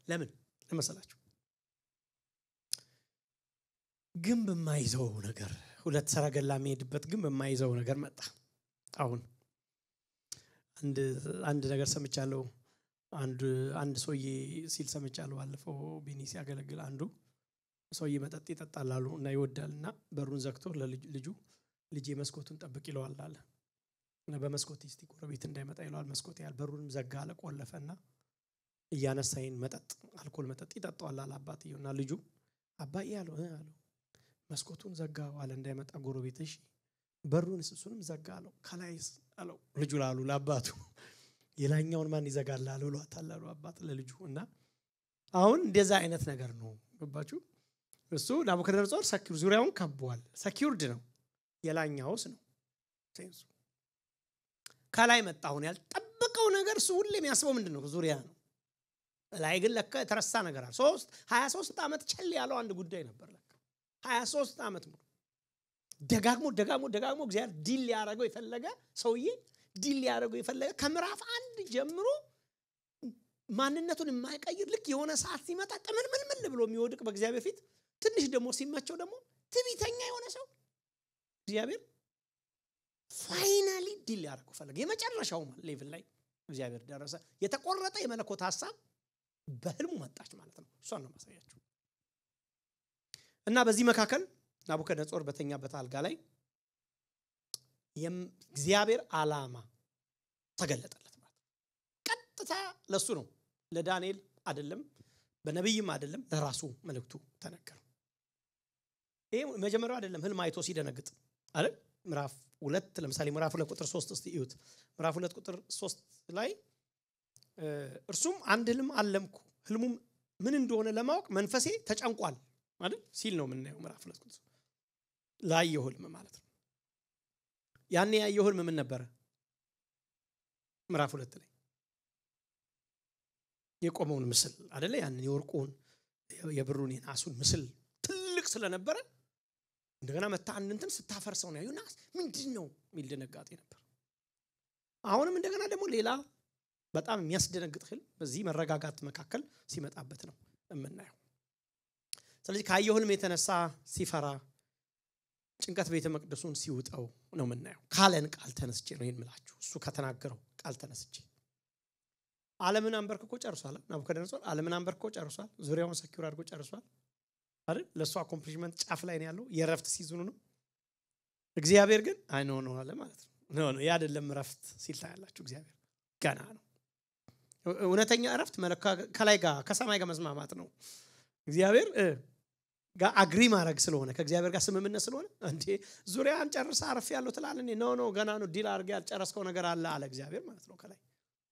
ለምን ለመሰላችሁ ግንብ የማይዘው ነገር ሁለት ሰረገላ የሚሄድበት ግንብ የማይዘው ነገር መጣ። አሁን አንድ ነገር ሰምቻለሁ። አንድ ሰውዬ ሲል ሰምቻለሁ ባለፈው ቢኒ ሲያገለግል አንዱ ሰውዬ መጠጥ ይጠጣላሉ እና ይወዳልና በሩን ዘግቶ ለልጁ ልጄ መስኮቱን ጠብቅ ይለዋል አለ እና በመስኮት እስቲ ጎረቤት እንዳይመጣ ይለዋል። መስኮት ያል በሩን ዘጋ አለ ቆለፈና እያነሳይን መጠጥ አልኮል መጠጥ ይጠጣዋል አለ አባትየውና ልጁ አባዬ አለው መስኮቱን ዘጋው አለ እንዳይመጣ ጎረቤትሽ በሩን እሱንም ዘጋ አለው። ከላይስ አለው ልጁ ላሉ ለአባቱ የላኛውን ማን ይዘጋል አለው ለታላሉ አባት ለልጁ እና አሁን እንደዛ አይነት ነገር ነው ገባችሁ። እሱ ናቡከደነጾር ሰኪር ዙሪያውን ከቧል ሰኪርድ ነው የላኛውስ ነው ሴንሱ ከላይ መጣ። አሁን ያልጠበቀው ነገር እሱ ሁሌ የሚያስበው ምንድነው ዙሪያ ነው። ላይ ግን ለካ ተረሳ ነገር አለ 23 ዓመት ቸል ያለው አንድ ጉዳይ ነበር ለካ 23 ዓመት ሙሉ ደጋግሞ እግዚአብሔር ዲል ያረጋው የፈለገ ሰውዬ ዲል ያረጋው የፈለገ ከምዕራፍ 1 ጀምሮ ማንነቱን የማይቀይር ልክ የሆነ ሰዓት ሲመጣ ምን ብሎ የሚወድቅ በእግዚአብሔር ፊት ትንሽ ደሞ ሲመቸው ደሞ ትቢተኛ የሆነ ሰው እግዚአብሔር ፋይናሊ ዲል ያረጋው ፈለገ። የመጨረሻው ሌቭል ላይ እግዚአብሔር ደረሰ። የተቆረጠ የመለኮት ሐሳብ በህልሙ መጣች ማለት ነው። እሷን ነው ማሳያችሁ። እና በዚህ መካከል ናቡከደነጾር በተኛበት አልጋ ላይ የእግዚአብሔር ዓላማ ተገለጠለት ማለት ቀጥታ ለሱ ነው ለዳንኤል አይደለም በነብይም አይደለም ለራሱ መልእክቱ ተነገረው። ይሄ መጀመሪያው አይደለም ህልም አይቶ ሲደነግጥ አይደል። ምዕራፍ 2 ለምሳሌ ምዕራፍ 2 ቁጥር 3 እስቲ እዩት። ምዕራፍ 2 ቁጥር 3 ላይ እርሱም አንድ ህልም አለምኩ ህልሙም ምን እንደሆነ ለማወቅ መንፈሴ ተጨንቋል አይደል ሲል ነው የምናየው ምዕራፍ 2 ቁጥር ላየው ህልም ማለት ነው። ያኔ ያየው ህልም ምን ነበር? ምዕራፍ 2 ላይ የቆመውን ምስል አይደለ ያንን የወርቁን የብሩን የናሱን ምስል ትልቅ ስለነበረ እንደገና መታ እንትን ስታፈርሰው ነው ያዩና ምንድነው የሚል ደነጋጤ ነበር። አሁንም እንደገና ደግሞ ሌላ በጣም የሚያስደነግጥ ህልም በዚህ መረጋጋት መካከል ሲመጣበት ነው የምናየው። ስለዚህ ካየው ህልም የተነሳ ሲፈራ ጭንቀት ቤተ መቅደሱን ሲውጠው ነው የምናየው። ካለን ቃል ተነስቼ ነው ይሄን ምላችሁ እሱ ከተናገረው ቃል ተነስቼ ዓለምን አንበርክኮ ጨርሷል። ናቡከደነጾር ዓለምን አንበርክኮ ጨርሷል። ዙሪያውን ሰኪዩር አድርጎ ጨርሷል አይደል? ለሱ አኮምፕሊሽመንት ጫፍ ላይ ነው ያለው። የረፍት ሲዝኑ ነው። እግዚአብሔር ግን አይ ኖ ኖ አለ ማለት ነው። ኖ ያ አይደለም ረፍት ሲል ታያላችሁ። እግዚአብሔር ገና ነው። እውነተኛ ረፍት መለካ ከላይ ጋር ከሰማይ ጋር መስማማት ነው። እግዚአብሔር ጋር አግሪ ማድረግ ስለሆነ ከእግዚአብሔር ጋር ስምምነት ስለሆነ እንዴ ዙሪያን ጨርሳ አረፍ ያለው ትላለህ እንዴ? ኖ ገና ነው ዲል አድርገህ ያልጨረስከው ነገር አለ አለ እግዚአብሔር ማለት ነው ከላይ።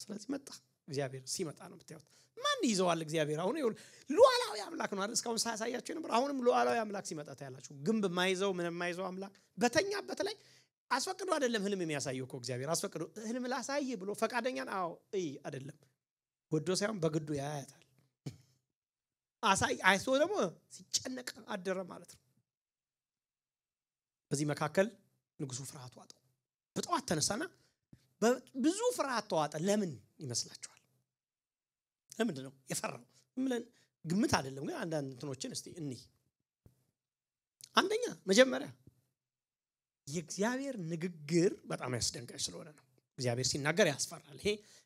ስለዚህ መጣ እግዚአብሔር ሲመጣ ነው የምታዩት። ማን ይዘዋል? እግዚአብሔር አሁን ሉዓላዊ አምላክ ነው አይደል? እስካሁን ሳያሳያችሁ ነበር። አሁንም ሉዓላዊ አምላክ ሲመጣ ታያላችሁ። ግንብ ማይዘው ምንም ማይዘው አምላክ በተኛበት ላይ አስፈቅዶ አይደለም ህልም የሚያሳየው እኮ እግዚአብሔር አስፈቅዶ ህልም ላሳይ ብሎ ፈቃደኛን አዎ አይደለም ወዶ ሳይሆን በግዱ ያያታል። አሳይ አይቶ ደግሞ ሲጨነቅ አደረ ማለት ነው። በዚህ መካከል ንጉሱ ፍርሃት ዋጠው። በጠዋት ተነሳና ብዙ ፍርሃት ተዋጠ። ለምን ይመስላችኋል? ለምንድን ነው የፈራው? ምን ግምት አይደለም ግን አንዳንድ እንትኖችን እስቲ እንይ። አንደኛ መጀመሪያ የእግዚአብሔር ንግግር በጣም ያስደንጋጭ ስለሆነ ነው። እግዚአብሔር ሲናገር ያስፈራል።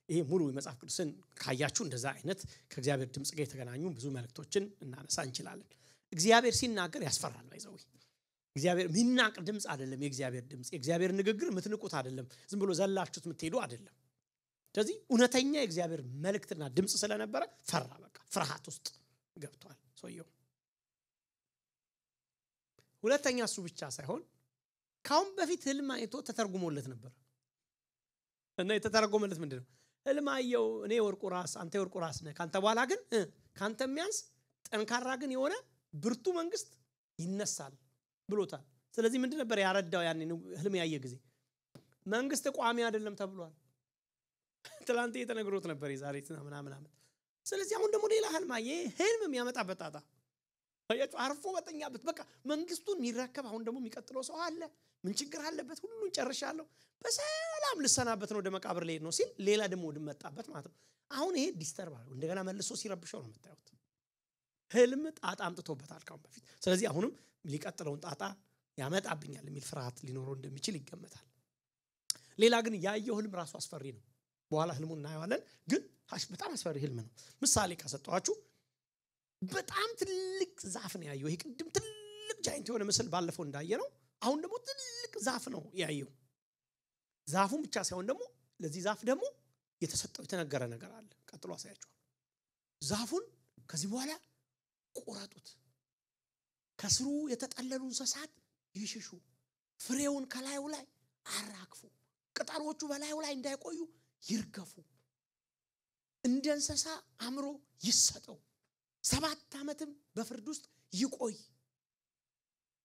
ይሄ ሙሉ የመጽሐፍ ቅዱስን ካያችሁ እንደዛ አይነት ከእግዚአብሔር ድምጽ ጋር የተገናኙ ብዙ መልእክቶችን እናነሳ እንችላለን። እግዚአብሔር ሲናገር ያስፈራል። ባይዘው እግዚአብሔር ሚናቅ ድምጽ አይደለም። የእግዚአብሔር ድምጽ የእግዚአብሔር ንግግር ምትንቁት አይደለም። ዝም ብሎ ዘላችሁት ምትሄዱ አይደለም። ስለዚህ እውነተኛ የእግዚአብሔር መልእክትና ድምጽ ስለነበረ ፈራ። በቃ ፍርሃት ውስጥ ገብቷል ሰውየው። ሁለተኛ እሱ ብቻ ሳይሆን ካሁን በፊት ህልም አይቶ ተተርጉሞለት ነበር። እና የተተረጎመለት ምንድነው? ህልም አየው እኔ ወርቁ ራስ አንተ ወርቁ ራስ ነህ። ካንተ በኋላ ግን ካንተ የሚያንስ ጠንካራ ግን የሆነ ብርቱ መንግስት ይነሳል ብሎታል። ስለዚህ ምንድን ነበር ያረዳው? ያኔ ህልም ያየ ጊዜ መንግስት ቋሚ አይደለም ተብሏል። ትላንት የተነገሩት ነበር የዛሬ ምናምን። ስለዚህ አሁን ደግሞ ሌላ ህልም አየ። ህልም የሚያመጣበት ጣጣ አያችሁ። አርፎ በተኛበት በቃ መንግስቱን የሚረከብ አሁን ደግሞ የሚቀጥለው ሰው አለ። ምን ችግር አለበት? ሁሉን ጨርሻለሁ በሰላም ልሰናበት ነው ወደ መቃብር ላይ ነው ሲል ሌላ ደግሞ ወደ መጣበት ማለት ነው። አሁን ይሄ ዲስተርብ አለው እንደገና መልሶ ሲረብሸው ነው የምታዩት። ህልም ጣጣ አምጥቶበታል ካሁን በፊት። ስለዚህ አሁንም ሊቀጥለውን ጣጣ ያመጣብኛል የሚል ፍርሃት ሊኖረው እንደሚችል ይገመታል። ሌላ ግን ያየው ህልም ራሱ አስፈሪ ነው። በኋላ ህልሙን እናየዋለን። ግን በጣም አስፈሪ ህልም ነው። ምሳሌ ካሰጣችሁ በጣም ትልቅ ዛፍ ነው ያየው። ይሄ ቅድም ትልቅ ጃይንት የሆነ ምስል ባለፈው እንዳየ ነው። አሁን ደግሞ ትልቅ ዛፍ ነው ያየው። ዛፉን ብቻ ሳይሆን ደግሞ ለዚህ ዛፍ ደግሞ የተሰጠው የተነገረ ነገር አለ። ቀጥሎ አሳያችኋለሁ። ዛፉን ከዚህ በኋላ ቆረጡት፣ ከስሩ የተጠለሉ እንስሳት ይሽሹ፣ ፍሬውን ከላዩ ላይ አራግፉ፣ ቅጠሎቹ በላዩ ላይ እንዳይቆዩ ይርገፉ፣ እንደ እንስሳ አምሮ ይሰጠው፣ 7 ዓመትም በፍርድ ውስጥ ይቆይ፣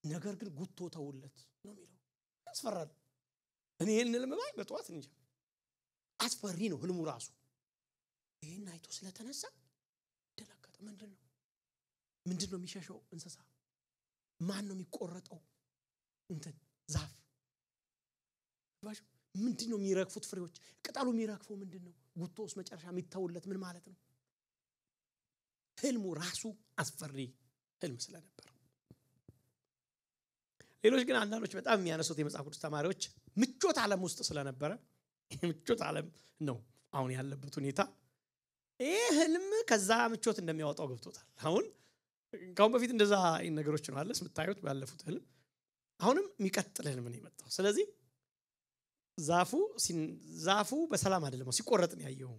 ነገር ግን ጉቶ ተውለት ነው የሚለው። ያስፈራል። እኔ ይሄን ህልም ባይ በጠዋት እንጃ አስፈሪ ነው ህልሙ ራሱ። ይሄን አይቶ ስለተነሳ ደነገጠ። ምንድነው የሚሸሸው እንስሳ? ማን ነው የሚቆረጠው? ዛፍ ባሽ ምንድነው የሚረግፉት ፍሬዎች? ቅጠሉ የሚረግፈው ምንድነው? ጉቶስ መጨረሻ የሚታውለት ምን ማለት ነው? ህልሙ ራሱ አስፈሪ ህልም ስለነበር። ሌሎች ግን አንዳንዶች በጣም የሚያነሱት የመጽሐፍ ቅዱስ ተማሪዎች ምቾት ዓለም ውስጥ ስለነበረ ምቾት ዓለም ነው አሁን ያለበት ሁኔታ። ይሄ ህልም ከዛ ምቾት እንደሚያወጣው ገብቶታል። አሁን ካሁን በፊት እንደዛ ነገሮች ነው አለስ የምታዩት ባለፉት ህልም። አሁንም የሚቀጥል ህልም ነው የመጣው። ስለዚህ ዛፉ በሰላም አይደለም ሲቆረጥ ነው ያየው።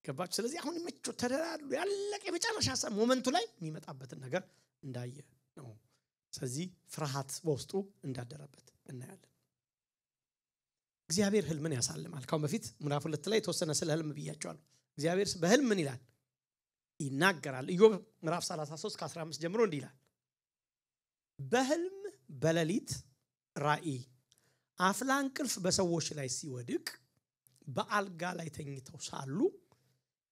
ገባችሁ? ስለዚህ አሁን ምቾት ተደራሉ ያለቀ የመጨረሻ ሞመንቱ ላይ የሚመጣበትን ነገር እንዳየ ነው። ስለዚህ ፍርሃት በውስጡ እንዳደረበት እናያለን። እግዚአብሔር ህልምን ያሳልማል። ካሁን በፊት ምዕራፍ 2 ላይ ተወሰነ ስለ ህልም ብያቸዋለሁ። እግዚአብሔር በህልም ምን ይላል? ይናገራል። ኢዮብ ምዕራፍ 33 ከ15 ጀምሮ እንዲህ ይላል። በህልም በሌሊት ራእይ አፍላ እንቅልፍ በሰዎች ላይ ሲወድቅ በአልጋ ላይ ተኝተው ሳሉ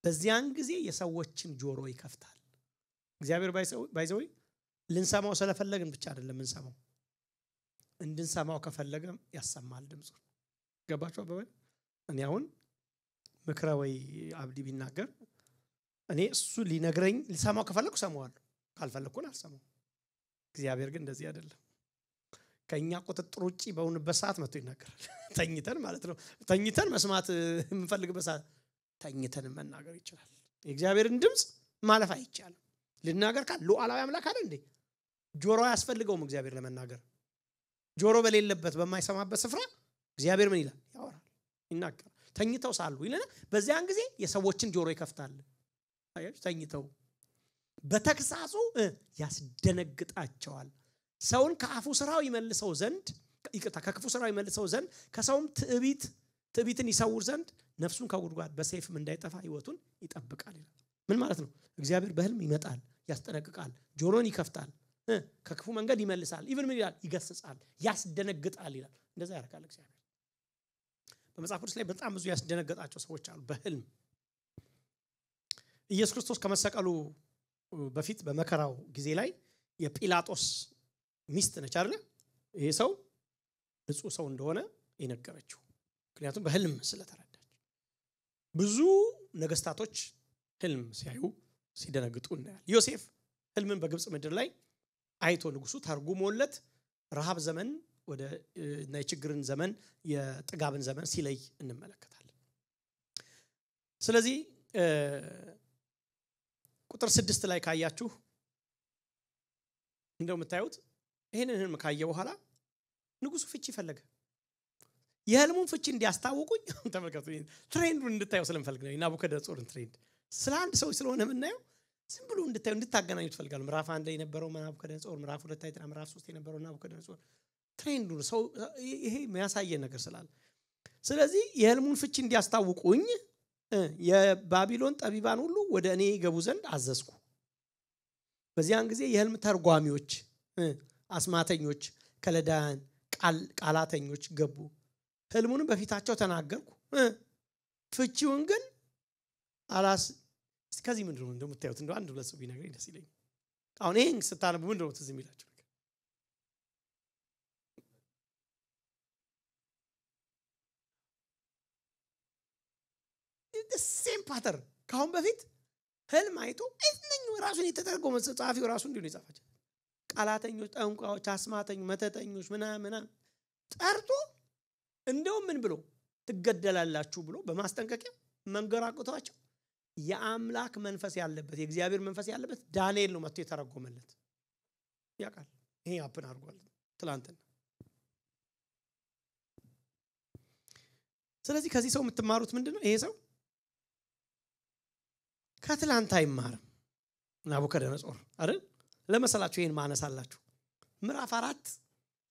በዚያን ጊዜ የሰዎችን ጆሮ ይከፍታል። እግዚአብሔር ባይዘው ልንሰማው ስለፈለግን ብቻ አይደለም እንሰማው፣ እንድንሰማው ከፈለገም ያሰማል ድምፁ። ገባችሁ አባባል? እኔ አሁን ምክራዊ አብዲ ቢናገር እኔ እሱ ሊነግረኝ ልሰማው ከፈለኩ ሰማዋለሁ፣ ካልፈለኩ አልሰማው። እግዚአብሔር ግን እንደዚህ አይደለም። ከኛ ቁጥጥር ውጪ በሆነበት ሰዓት መጥቶ ይናገራል። ተኝተን ማለት ነው። ተኝተን መስማት የምንፈልግበት ሰዓት ተኝተን መናገር ይችላል። የእግዚአብሔርን ድምጽ ማለፍ አይቻልም። ልናገር ካል ሉዓላዊ አምላክ አይደል እንዴ? ጆሮ ያስፈልገውም እግዚአብሔር ለመናገር። ጆሮ በሌለበት በማይሰማበት ስፍራ እግዚአብሔር ምን ይላል? ያወራል፣ ይናገራል። ተኝተው ሳሉ ይለና በዚያን ጊዜ የሰዎችን ጆሮ ይከፍታል። አያችሁ? ተኝተው በተክሳጹ ያስደነግጣቸዋል። ሰውን ከአፉ ስራው ይመልሰው ዘንድ ከክፉ ስራው ይመልሰው ዘንድ ከሰውም ትዕቢትን ይሰውር ዘንድ ነፍሱን ከጉድጓድ በሰይፍም እንዳይጠፋ ሕይወቱን ይጠብቃል ይላል። ምን ማለት ነው? እግዚአብሔር በህልም ይመጣል፣ ያስጠነቅቃል፣ ጆሮን ይከፍታል፣ ከክፉ መንገድ ይመልሳል፣ ኢቭን ምን ይላል? ይገስጻል፣ ያስደነግጣል ይላል። እንደዛ ያደርጋል እግዚአብሔር። በመጽሐፍ ቅዱስ ላይ በጣም ብዙ ያስደነገጣቸው ሰዎች አሉ በህልም። ኢየሱስ ክርስቶስ ከመሰቀሉ በፊት በመከራው ጊዜ ላይ የጲላጦስ ሚስት ነች አይደል? ይሄ ሰው ንጹህ ሰው እንደሆነ የነገረችው፣ ምክንያቱም በህልም ስለተረዳች። ብዙ ነገስታቶች ህልም ሲያዩ ሲደነግጡ እናያለን። ዮሴፍ ህልምን በግብጽ ምድር ላይ አይቶ ንጉሱ ተርጉሞለት ረሃብ ዘመን ወደ የችግርን ዘመን የጥጋብን ዘመን ሲለይ እንመለከታለን። ስለዚህ ቁጥር 6 ላይ ካያችሁ እንደምታዩት ይሄንን ህልም ካየ በኋላ ንጉሱ ፍቺ ፈለገ። የህልሙን ፍቺ እንዲያስታውቁኝ ተመልከቱ። ትሬንዱን እንድታዩ ስለምፈልግ ነው። ናቡከደነጾርን ትሬንድ ስለ አንድ ሰው ስለሆነ የምናየው ዝም ብሎ እንድታዩ እንድታገናኙት ፈልጋለሁ። ምዕራፍ 1 ላይ የነበረው ናቡከደነጾር፣ ምዕራፍ 2 ላይ ምዕራፍ 3 የነበረው ናቡከደነጾር ትሬንዱን ሰው ይሄ የሚያሳየን ነገር ስላለ፣ ስለዚህ የህልሙን ፍቺ እንዲያስታውቁኝ የባቢሎን ጠቢባን ሁሉ ወደ እኔ ይገቡ ዘንድ አዘዝኩ። በዚያን ጊዜ የህልም ተርጓሚዎች፣ አስማተኞች፣ ከለዳውያን ቃላተኞች ገቡ። ህልሙንም በፊታቸው ተናገርኩ፣ ፍቺውን ግን ከዚህ ምንድነው እንደምታዩት እንደው አንድ ሁለት ሰው ቢነግረኝ ደስ ይለኛል። አሁን ይሄን ስታነቡ ምንድነው ትዝ የሚላችሁ? ሴም ፓተርን ካሁን በፊት ህልም አይቶ እነኝ ራሱን የተተረጎመ ጸሐፊው ራሱ እንዲሁ ነው የጻፋቸው። ቃላተኞች፣ ጠንቋዮች፣ አስማተኞች፣ መተተኞች ምናምን ጠርቶ እንደው ምን ብሎ ትገደላላችሁ ብሎ በማስጠንቀቂያ መንገራቁታቸው የአምላክ መንፈስ ያለበት የእግዚአብሔር መንፈስ ያለበት ዳንኤል ነው መጥቶ የተረጎመለት። ያውቃል። ይሄ አፕን አድርጓል ትላንትና። ስለዚህ ከዚህ ሰው የምትማሩት ምንድነው? ይሄ ሰው ከትላንት አይማርም። ናቡከደነጾር አይደል? ለመሰላችሁ ይሄን ማነሳላችሁ ምዕራፍ 4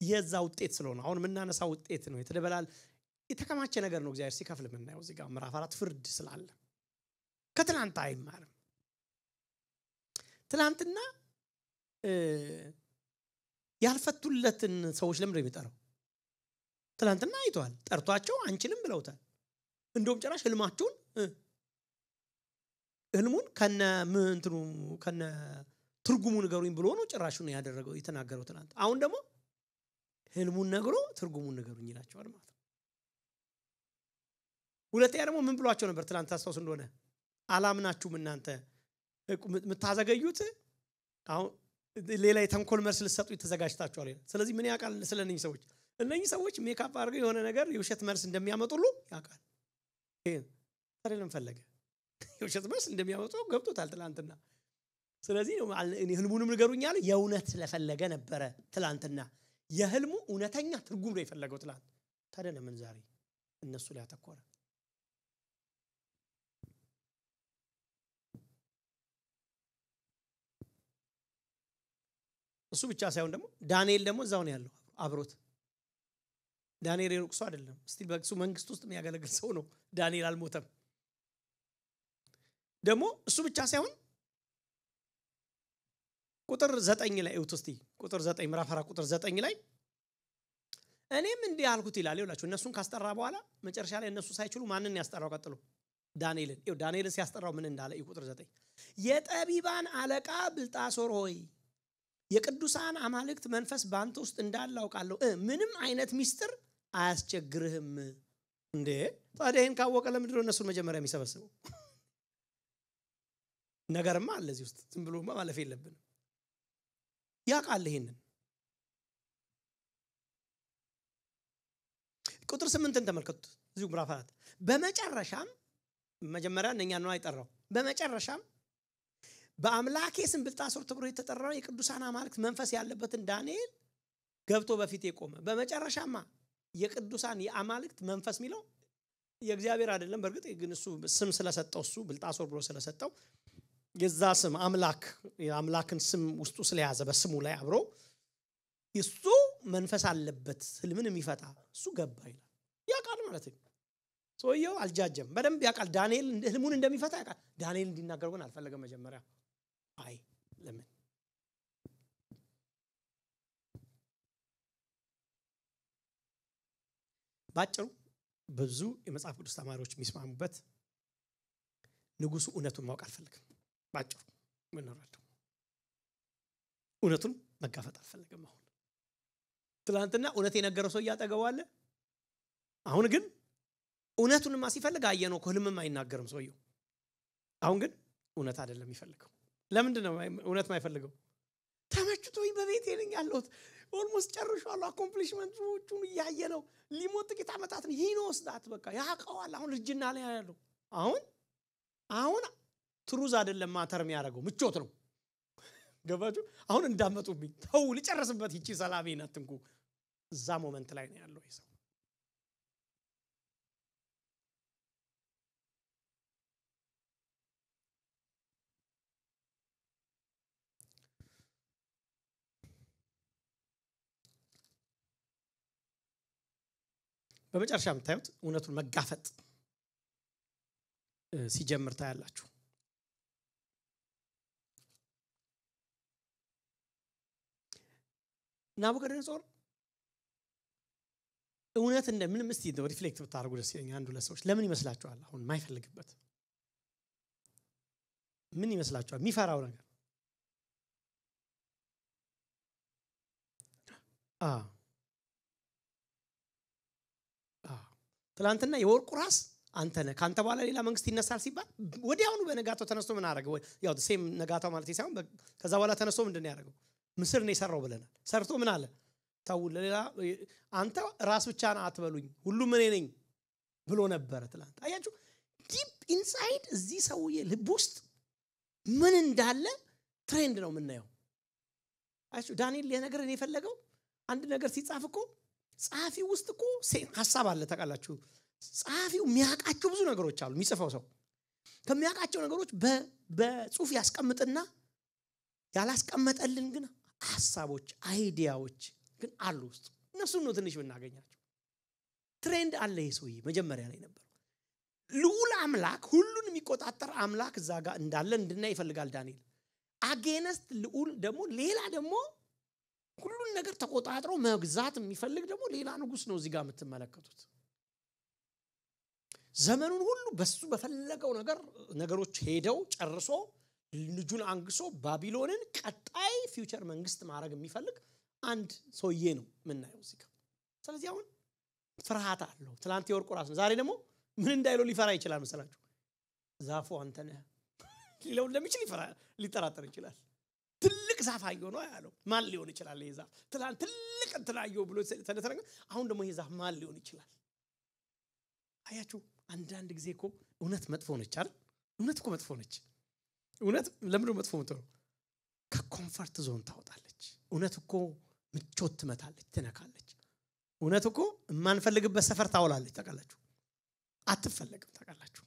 የዛ ውጤት ስለሆነ አሁን የምናነሳው ውጤት ነው። የተከማቸ ነገር ነው እግዚአብሔር ሲከፍል የምናየው እዚህ ጋር ምዕራፍ 4 ፍርድ ስላለ ከትላንት አይማርም። ትላንትና ያልፈቱለትን ሰዎች ለምን ነው የሚጠራው? ትላንትና አይቷል፣ ጠርቷቸው አንችልም ብለውታል። እንደውም ጭራሽ ህልሙን ከነ ትርጉሙ ንገሩኝ ብሎ ነው ጭራሽ ነው ያደረገው የተናገረው ትላንት። አሁን ደግሞ ህልሙን ነግሮ ትርጉሙን ንገሩኝ ይላቸዋል ማለት ነው። ሁለተኛ ደግሞ ምን ብሏቸው ነበር ትላንት ታስታውሱ እንደሆነ? አላምናችሁም እናንተ የምታዘገዩት አሁን ሌላ የተንኮል መልስ ልትሰጡ ተዘጋጅታችኋል። ስለዚህ ምን ያውቃል ስለነኝ ሰዎች? እነኚህ ሰዎች ሜካፕ አድርገው የሆነ ነገር የውሸት መልስ እንደሚያመጡሉ ያውቃል። ታዲያ ፈለገ የውሸት መልስ እንደሚያመጡ ገብቶታል ትላንትና። ስለዚህ እኔ ህልሙንም ንገሩኝ አለ። የእውነት ስለፈለገ ነበረ ትላንትና። የህልሙ እውነተኛ ትርጉም ነው የፈለገው ትላንት። ታዲያ ለምን ዛሬ እነሱ ላይ አተኮረ? እሱ ብቻ ሳይሆን ደግሞ ዳንኤል ደግሞ እዛው ነው ያለው አብሮት። ዳንኤል የሩቅ ሰው አይደለም። ስቲል በእሱ መንግስት ውስጥ የሚያገለግል ሰው ነው። ዳንኤል አልሞተም። ደግሞ እሱ ብቻ ሳይሆን ቁጥር 9 ላይ እውት እስቲ ቁጥር 9 ምዕራፍ 4 ቁጥር 9 ላይ እኔም እንዲህ አልኩት ይላል። ይላችሁ እነሱን ካስጠራ በኋላ መጨረሻ ላይ እነሱ ሳይችሉ ማንን ያስጠራው? ቀጥሎ ዳንኤልን። ዳንኤልን ሲያስጠራው ምን እንዳለ ቁጥር 9 የጠቢባን አለቃ ብልጣሶር ሆይ የቅዱሳን አማልክት መንፈስ ባንተ ውስጥ እንዳለ አውቃለሁ። ምንም አይነት ሚስጥር አያስቸግርህም። እንዴ ታዲያ ይሄን ካወቀ ለምንድን ነው እነሱን መጀመሪያ የሚሰበስበው? ነገርማ አለ እዚህ ውስጥ፣ ዝም ብሎ ማለፍ የለብንም። ያውቃል ይሄንን። ቁጥር 8ን ተመልከቱት እዚሁ ምዕራፍ 4 በመጨረሻም መጀመሪያ እነኛ ነው አይጠራው። በመጨረሻም በአምላኬ ስም ብልጣሶር ተብሎ የተጠራው የቅዱሳን አማልክት መንፈስ ያለበትን ዳንኤል ገብቶ በፊት የቆመ። በመጨረሻማ የቅዱሳን የአማልክት መንፈስ ሚለው የእግዚአብሔር አይደለም። በርግጥ ግን እሱ ስም ስለሰጠው እሱ ብልጣሶር ብሎ ስለሰጠው የዛ ስም አምላክን ስም ውስጡ ስለያዘ በስሙ ላይ አብሮ እሱ መንፈስ አለበት ህልምን የሚፈታ እሱ ገባ ይላል። ያውቃል ማለት ነው። ሰውየው አልጃጀም፣ በደንብ ያውቃል። ዳንኤል ህልሙን እንደሚፈታ ያውቃል። ዳንኤል እንዲናገር ግን አልፈለገም መጀመሪያ። አይ ለምን? ባጭሩ ብዙ የመጽሐፍ ቅዱስ ተማሪዎች የሚስማሙበት ንጉሱ እውነቱን ማወቅ አልፈለገም። ባጭሩ ምን ነው እውነቱን መጋፈጥ አልፈለገም። አሁን ትላንትና እውነት የነገረው ሰው ያጠገዋለ። አሁን ግን እውነቱንማ ሲፈልግ አየነው እኮ ህልምም አይናገርም ሰውየው። አሁን ግን እውነት አይደለም የሚፈልገው። ለምንድን ነው እውነት የማይፈልገው? ተመችቶኝ በቤቴ ነኝ ያለሁት፣ ኦልሞስት ጨርሻለሁ፣ አኮምፕሊሽመንቶቹን እያየ ነው። ሊሞት ጥቂት ዓመታት ነው። ይህ ነው ስዳት በቃ ያውቀዋል። አሁን ልጅና ላይ ያለው አሁን ትሩዝ አይደለም ማተር የሚያደርገው ምቾት ነው። ገባችሁ? አሁን እንዳመጡብኝ ተው ልጨርስበት፣ ይቺ ሰላሜን አትንኩ። እዛ ሞመንት ላይ ነው ያለው ይሰው። በመጨረሻ የምታዩት እውነቱን መጋፈጥ ሲጀምር ታያላችሁ። ናቡከደነጾር እውነት እንደምንም እስቲ ሪፍሌክት ብታደርጉ ደስ ይለኛል። አንዱ ለሰዎች ለምን ይመስላችኋል አሁን የማይፈልግበት? ምን ይመስላችኋል የሚፈራው ነገር? ትላንትና የወርቁ ራስ አንተ ነህ፣ ካንተ በኋላ ሌላ መንግስት ይነሳል ሲባል ወዲያውኑ በነጋታው ተነስቶ ምን አደረገ? ያው ሴም ነጋታው ማለት ሳይሆን ከዛ በኋላ ተነስቶ ምንድነው ያደረገው? ምስር ነው የሰራው ብለናል። ሰርቶ ምን አለ? ታው ለሌላ አንተ ራስ ብቻ ነህ አትበሉኝ፣ ሁሉም እኔ ነኝ ብሎ ነበር ትላንት። አያችሁ ዲፕ ኢንሳይድ እዚህ ሰውዬ ልብ ውስጥ ምን እንዳለ ትሬንድ ነው የምናየው። አያችሁ ዳንኤል የነገርን የፈለገው አንድ ነገር ሲጻፍ እኮ ጻፊው ውስጥ እኮ ሐሳብ አለ። ታውቃላችሁ ጻፊው የሚያውቃቸው ብዙ ነገሮች አሉ። የሚጽፈው ሰው ከሚያውቃቸው ነገሮች በጽሁፍ ያስቀምጥና ያላስቀመጠልን ግን ሐሳቦች አይዲያዎች ግን አሉ ውስጥ። እነሱን ነው ትንሽ ብናገኛቸው። ትሬንድ አለ የሰውዬ መጀመሪያ ላይ ነበር። ልዑል አምላክ ሁሉን የሚቆጣጠር አምላክ እዛ ጋር እንዳለ እንድናይ ይፈልጋል ዳንኤል። አጌነስት ልዑል ደግሞ ሌላ ደግሞ ሁሉን ነገር ተቆጣጥሮ መግዛት የሚፈልግ ደግሞ ሌላ ንጉስ ነው እዚህ ጋር የምትመለከቱት። ዘመኑን ሁሉ በሱ በፈለገው ነገሮች ሄደው ጨርሶ ልጁን አንግሶ ባቢሎንን ቀጣይ ፊውቸር መንግስት ማድረግ የሚፈልግ አንድ ሰውዬ ነው የምናየው እዚህ ጋር። ስለዚህ አሁን ፍርሃት አለው። ትላንት የወርቁ ራስ ነው፣ ዛሬ ደግሞ ምን እንዳይለው ሊፈራ ይችላል መሰላችሁ? ዛፉ አንተ ነህ ሊለው እንደሚችል ሊጠራጠር ይችላል። ትልቅ ዛፍ አየሁ ነው ያለው። ማን ሊሆን ይችላል ይሄ ዛፍ? ትላንት ትልቅ እንትላየው ብሎ ተነተረገ። አሁን ደግሞ ይሄ ዛፍ ማን ሊሆን ይችላል? አያችሁ አንዳንድ ጊዜ እኮ እውነት መጥፎ ነች አይደል? እውነት እኮ መጥፎ ነች። እውነት ለምን መጥፎ ነው? ከኮምፎርት ዞን ታወጣለች። እውነት እኮ ምቾት ትመታለች፣ ትነካለች። እውነት እኮ የማንፈልግበት ሰፈር ታውላለች። ታውቃላችሁ አትፈልግም። ታውቃላችሁ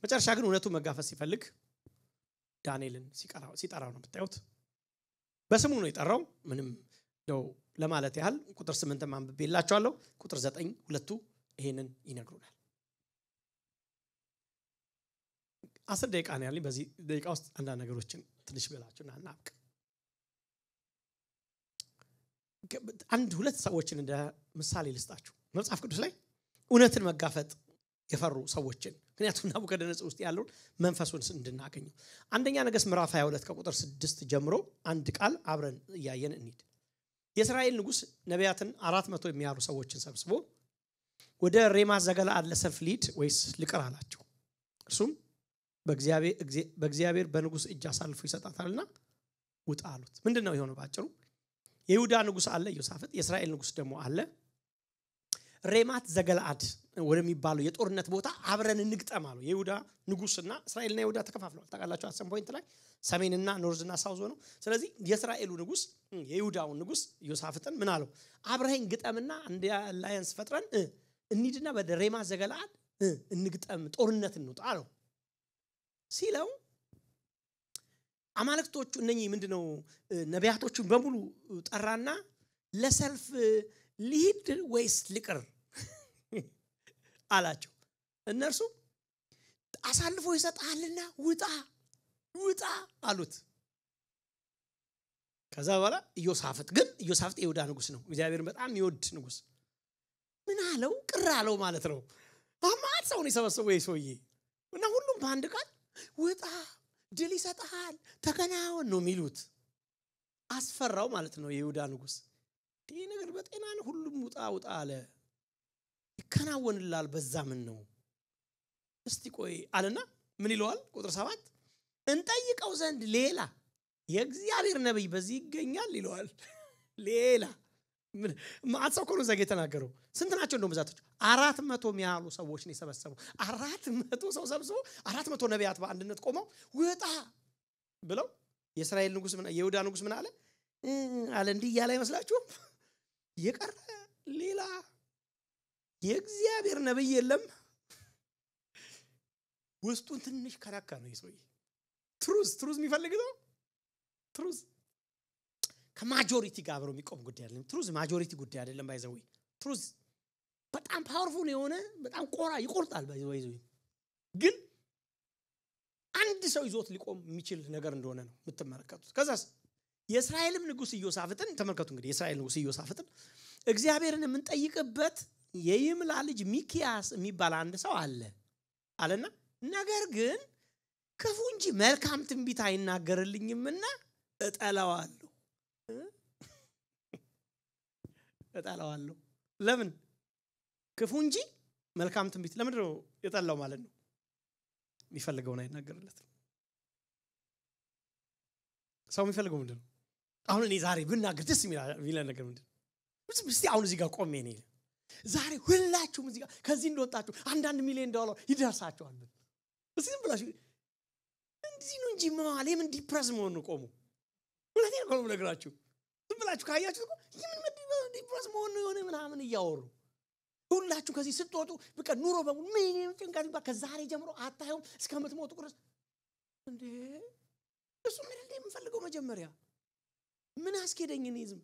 መጨረሻ ግን እውነቱ መጋፈጥ ሲፈልግ ዳንኤልን ሲጠራው ነው የምታዩት። በስሙ ነው የጠራው። ምንም ነው ለማለት ያህል ቁጥር 8 ማንብቤላችኋለሁ። ቁጥር 9 ሁለቱ ይሄንን ይነግሩናል። 10 ደቂቃ ነው ያለኝ። በዚህ ደቂቃ ውስጥ አንዳንድ ነገሮችን ትንሽ ብላችሁና እናብቅ። አንድ ሁለት ሰዎችን እንደ ምሳሌ ልስጣችሁ መጽሐፍ ቅዱስ ላይ እውነትን መጋፈጥ የፈሩ ሰዎችን ምክንያቱም ናቡከደነጾር ውስጥ ያለውን መንፈሱን እንድናገኘው አንደኛ ነገሥት ምዕራፍ 22 ከቁጥር 6 ጀምሮ አንድ ቃል አብረን ያየን እንሂድ የእስራኤል ንጉስ ነቢያትን 400 የሚያሉ ሰዎችን ሰብስቦ ወደ ሬማት ዘገለዓድ ለሰልፍ ሊድ ወይስ ልቀር አላቸው እርሱም በእግዚአብሔር በንጉስ እጅ አሳልፎ ይሰጣታልና ውጣ አሉት ምንድነው የሆነው ባጭሩ የይሁዳ ንጉስ አለ ዮሳፍጥ የእስራኤል ንጉስ ደግሞ አለ ሬማት ዘገለዓድ ወደሚባለው የጦርነት ቦታ አብረን እንግጠም አሉ የይሁዳ ንጉስና እስራኤልና ይሁዳ ተከፋፍለዋል ታውቃላችሁ አሰም ፖይንት ላይ ሰሜንና ኖርዝና ሳውዝ ነው ስለዚህ የእስራኤሉ ንጉስ የይሁዳው ንጉስ ዮሳፍጥን ምን አለው አብረን ግጠምና እንደ አላያንስ ፈጥረን እንሂድና በሬማት ዘገለዓድ እንግጠም ጦርነት እንውጣ አለው ሲለው አማልክቶቹ እነኚህ ምንድነው ነቢያቶቹን በሙሉ ጠራና ለሰልፍ ሊድ ወይስ ልቅር አላቸው እነርሱ አሳልፎ ይሰጣልና ውጣ አሉት ከዛ በኋላ ኢዮሳፍጥ የይሁዳ ንጉስ ነው እግዚአብሔር በጣም ይወድ ንጉስ ምን አለው ቅር አለው ማለት ነው አማት ሰውን ይሰበሰበው ይሶዬ እና ሁሉም በአንድ ቃል ውጣ ድል ይሰጣል ተከናወን ነው የሚሉት አስፈራው ማለት ነው የይሁዳ ንጉስ ይሄ ነገር በጤና ነው ሁሉም ውጣ አለ ይከናወንላል በዛ ምን ነው እስቲ ቆይ አለና ምን ይለዋል ቁጥር 7 እንጠይቀው ዘንድ ሌላ የእግዚአብሔር ነብይ በዚህ ይገኛል ይለዋል ሌላ ማአት ሰው ዘጌ ተናገረው ስንት ናቸው እንደው ብዛቶች 400 የሚያሉ ሰዎች ነው የሰበሰበው 400 ሰው ሰብስቦ 400 ነቢያት በአንድነት ቆመው ውጣ ብለው የእስራኤል ንጉስ ምን የይሁዳ ንጉስ ምን አለ እንዲህ ያለ አይመስላችሁም የቀረ ሌላ የእግዚአብሔር ነብይ የለም ውስጡን ትንሽ ከራካ ነው ይሶይ ትሩዝ የሚፈልግ ነው ትሩዝ ከማጆሪቲ ጋር አብሮ የሚቆም ጉዳይ አይደለም ትሩዝ ማጆሪቲ ጉዳይ አይደለም ባይዘው ትሩዝ በጣም ፓወርፉል የሆነ በጣም ይቆርጣል ባይዘው ግን አንድ ሰው ይዞት ሊቆም የሚችል ነገር እንደሆነ ነው የምትመለከቱት ከዛስ የእስራኤልም ንጉስ ኢዮሳፍጥን ተመልከቱ እንግዲህ የእስራኤል ንጉስ ኢዮሳፍጥን እግዚአብሔርን የምንጠይቅበት የይምላ ልጅ ሚኪያስ የሚባል አንድ ሰው አለና ነገር ግን ክፉ እንጂ መልካም ትንቢት አይናገርልኝምና እጠላዋለሁ ለምን ክፉ እንጂ መልካም ትንቢት ለምን ነው የጠላው ማለት ነው የሚፈልገውን አይናገርለት ሰው የሚፈልገው ምንድነው አሁን እኔ ዛሬ ብናገር ደስ የሚል ነገር ምንድነው እስቲ አሁን እዚህ ጋር ቆሜ ነኝ ዛሬ ሁላችሁም እዚህ ጋር ከዚህ እንደወጣችሁ $1 ሚሊዮን ይደርሳችኋል እስቲ ዝም ብላችሁ እንዲህ ነው እንጂ ማለት ምን ዲፕረስ መሆን ነው ቆሙ ሁለቴ ነው ነገራችሁ ዝም ብላችሁ ካያችሁ ምን ዲፕረስ መሆን ነው የሆነ ምናምን እያወሩ ሁላችሁ ከዚህ ስትወጡ በቃ ኑሮ በሙሉ ምን ጭንቀት በቃ ከዛሬ ጀምሮ አታዩም እስከምትሞቱ ድረስ እንዴ እሱ ምን እንደምፈልገው መጀመሪያ ምን አስከደኝ እኔ ዝም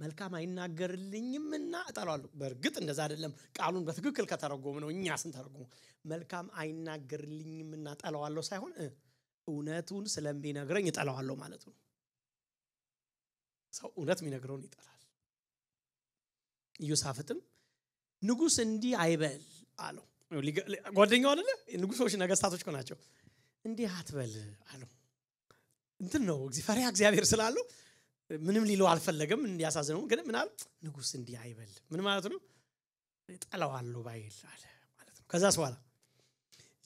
መልካም አይናገርልኝምና እጠላዋለሁ በርግጥ እንደዛ አይደለም ቃሉን በትክክል ከተረጎመ ነው እኛ ስንተረጎመው መልካም አይናገርልኝምና እጠላዋለሁ ሳይሆን እውነቱን ስለሚነግረኝ እጠላዋለሁ ማለት ነው ሰው እውነት የሚነግረውን ይጠላል ኢዮሳፍጥም ንጉስ እንዲህ አይበል አለው ጓደኛው አይደለ ንጉሶች ነገስታቶች ናቸው እንዲህ አትበል አለው እንትን ነው ፈሪሃ እግዚአብሔር ስላለው ምንም ሊለው አልፈለገም እንዲያሳዝነው ግን ምን አለ ንጉስ እንዲህ አይበል ምን ማለት ነው እጠላዋለሁ ባይል አለ ማለት ነው ከዛስ በኋላ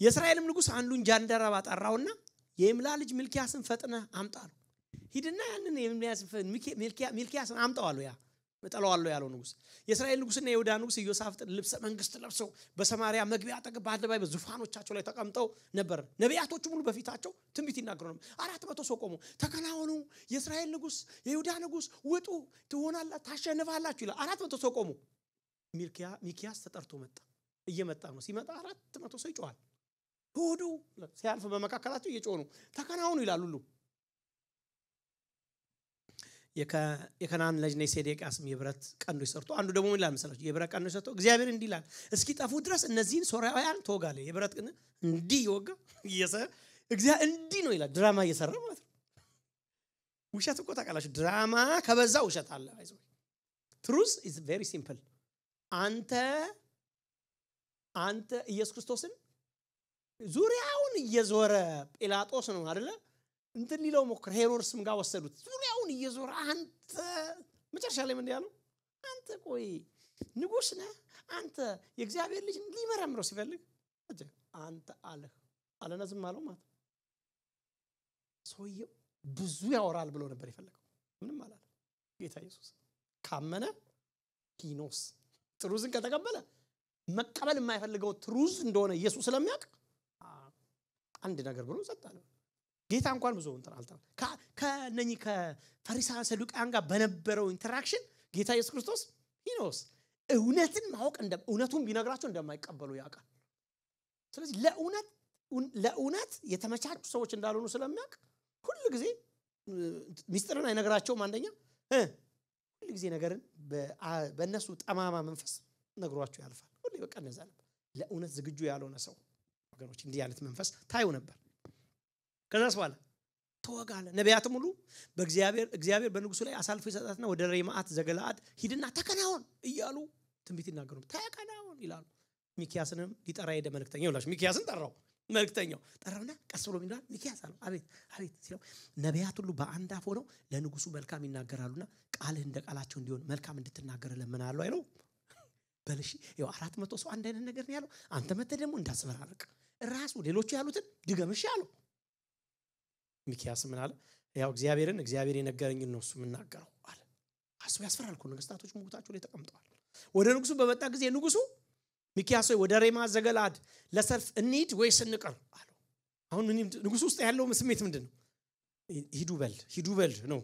የእስራኤልም ንጉስ አንዱን ጃንደረባ ጠራውና የይምላ ልጅ ሚልኪያስን ፈጥነህ አምጣው ሂድና ያንን ሚልኪያስን አምጣው ያ እጠላዋለሁ ያለው ንጉስ የእስራኤል ንጉስና የይሁዳ ንጉስ ኢዮሳፍጥ ልብሰ መንግስት ለብሰው በሰማሪያ መግቢያ አጠገብ በአደባባይ በዙፋኖቻቸው ላይ ተቀምጠው ነበር ነቢያቶቹ ሙሉ በፊታቸው ትንቢት ይናገሩ ነበር 400 ሰው ቆሞ ተከናወኑ የእስራኤል ንጉስ የይሁዳ ንጉስ ውጡ ትሆናላችሁ ታሸንፋላችሁ ይላል 400 ሰው ቆሞ ሚልኪያስ ተጠርቶ መጣ እየመጣ ነው ሲመጣ 400 ሰው ይጮሃል ሆዱ ሲያልፍ በመካከላቸው እየጮሁ ተከናወኑ ይላል ሁሉ የከናን ልጅ ነው ሴዴቅያስም የብረት ቀንዶች ሰርቶ አንዱ ደግሞ ምን ይላል መሰላችሁ የብረት ቀንዶች ሰርቶ እግዚአብሔር እንዲህ ይላል እስኪ ጠፉ ድረስ እነዚህን ሶርያውያን ተወጋለ የብረት ቀን እንዲህ ይወጋ እግዚአብሔር እንዲህ ነው ይላል ድራማ እየሰራ ማለት ነው ውሸት እኮ ታውቃላችሁ ድራማ ከበዛ ውሸት አለ አይዞህ truth is very simple አንተ ኢየሱስ ክርስቶስን ዙሪያውን እየዞረ ጲላጦስ ነው አይደለ እንትን ሊለው ሞክረ ሄሮድስም ጋር ወሰዱት ዙሪያውን እየዞረ አንተ መጨረሻ ላይ ምን ያለው አንተ ቆይ ንጉስ ነህ አንተ የእግዚአብሔር ልጅ ሊመረምረው ሲፈልግ አንተ አለና ዝም አለው ማለት ሰውየው ብዙ ያወራል ብሎ ነበር የፈለገው ምንም አላለ ጌታ ኢየሱስ ካመነ ኪኖስ ትሩዝን ከተቀበለ መቀበል የማይፈልገው ትሩዝ እንደሆነ ኢየሱስ ስለሚያውቅ አንድ ነገር ብሎ ሰጣለ ጌታ እንኳን ብዙ እንትን አልተው ከነኚ ከፈሪሳውያን ሰዱቃውያን ጋር በነበረው ኢንተራክሽን ጌታ ኢየሱስ ክርስቶስ ሂኖስ እውነትን ማወቅ እውነቱን ቢነግራቸው እንደማይቀበሉ ያውቃል ስለዚህ ለእውነት የተመቻቹ ሰዎች እንዳልሆኑ ስለሚያውቅ ሁሉ ጊዜ ሚስጥርን አይነግራቸውም አንደኛ ሁሉ ጊዜ ነገርን በእነሱ ጠማማ መንፈስ ነግሯቸው ያልፋል ሁሉ በቃ እንደዛ ነበር ለእውነት ዝግጁ ያልሆነ ሰው ወገኖች እንዲህ አይነት መንፈስ ታዩ ነበር ከዛስ በኋላ ተወጋለ ነቢያትም ሁሉ በእግዚአብሔር በንጉሱ ላይ አሳልፎ ይሰጣትና ወደ ሬማት ዘገለአድ ሂድና ተከናወን እያሉ ትንቢት ይናገሩ ተከናወን ይላሉ ሚኪያስንም ሊጠራ ሄደ መልእክተኛው ይላል ሚኪያስን ጠራው መልእክተኛው ጠራውና ቀስ ብሎ ሚናል ሚኪያስ አለው አቤት ሲለው ነቢያት ሁሉ በአንድ አፍ ሆነው ለንጉሱ መልካም ይናገራሉና ቃልህ እንደ ቃላቸው እንዲሆን መልካም እንድትናገር ለምናለው አይለው በልሽ ይው 400 ሰው አንድ አይነት ነገር ነው ያለው አንተ መተ ደግሞ እንዳስፈራርቅ ራሱ ሌሎቹ ያሉትን ድገምሽ ያለው ሚኪያስ ምን አለ ያው እግዚአብሔር የነገረኝ ነው እሱ ምናገረው አለ አሱ ያስፈራልኩ ነገስታቶች ሙታቸው ላይ ተቀምጠዋል ወደ ንጉሱ በመጣ ጊዜ ንጉሱ ሚኪያስ ወደ ሬማት ዘገለአድ ለሰልፍ እንሂድ ወይስ እንቀር አለው አሁን ምን ንጉሱ ውስጥ ያለው ስሜት ምንድነው ሂዱ በል ነው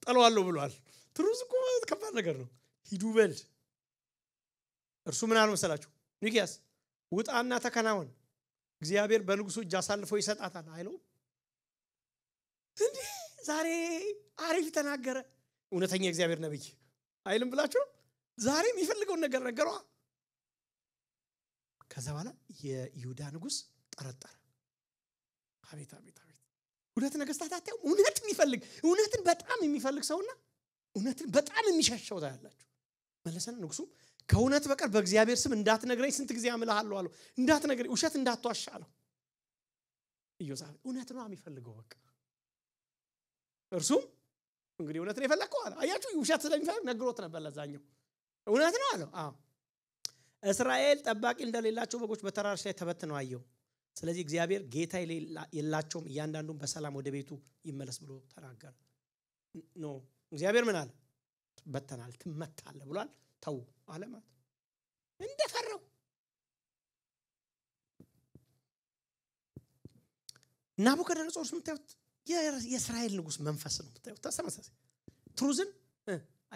ጠለዋለሁ ብሏል ትሩዝ እኮ ከባድ ነገር ነው ሂዱ በል እርሱ ምን አለ መሰላችሁ ሚኪያስ ውጣና ተከናወን እግዚአብሔር በንጉሱ እጅ አሳልፎ ይሰጣታል አይለው እንዴ ዛሬ አሪፍ ተናገረ እውነተኛ እግዚአብሔር ነብይ አይልም ብላችሁ ዛሬ የሚፈልገው ነገር ነገረው ከዛ በኋላ የይሁዳ ንጉስ ጠረጠረ አቤት ሁለት ነገስታት አታው እውነትን በጣም የሚፈልግ ሰውና እውነትን በጣም የሚሸሸው ታያላችሁ መለሰና ንጉሱ ከእውነት በቀር በእግዚአብሔር ስም እንዳትነግረኝ ስንት ጊዜ አምልሃለሁ አለው እንዳትነግረኝ ውሸት እንዳትዋሻለው ኢዮሳፍ እውነት ነው የሚፈልገው በቃ እርሱም እንግዲህ እውነት ነው የፈለከው አለ አያችሁ ውሸት ስለሚፈልግ ነግሮት ነበር ለዛኛው እውነት ነው አለው እስራኤል ጠባቂ እንደሌላቸው በጎች በተራራሽ ላይ ተበትነው አየው ስለዚህ እግዚአብሔር ጌታ የላቸውም እያንዳንዱን በሰላም ወደ ቤቱ ይመለስ ብሎ ተናገረ ኖ እግዚአብሔር ምን አለ በተናል ትመታለ ብሏል ተው አለ ማለት እንደፈረው ናቡከደነጾር ስምታዩት የእስራኤል ንጉስ መንፈስ ነው ታዩት ተሰማሰሰ ትሩዝን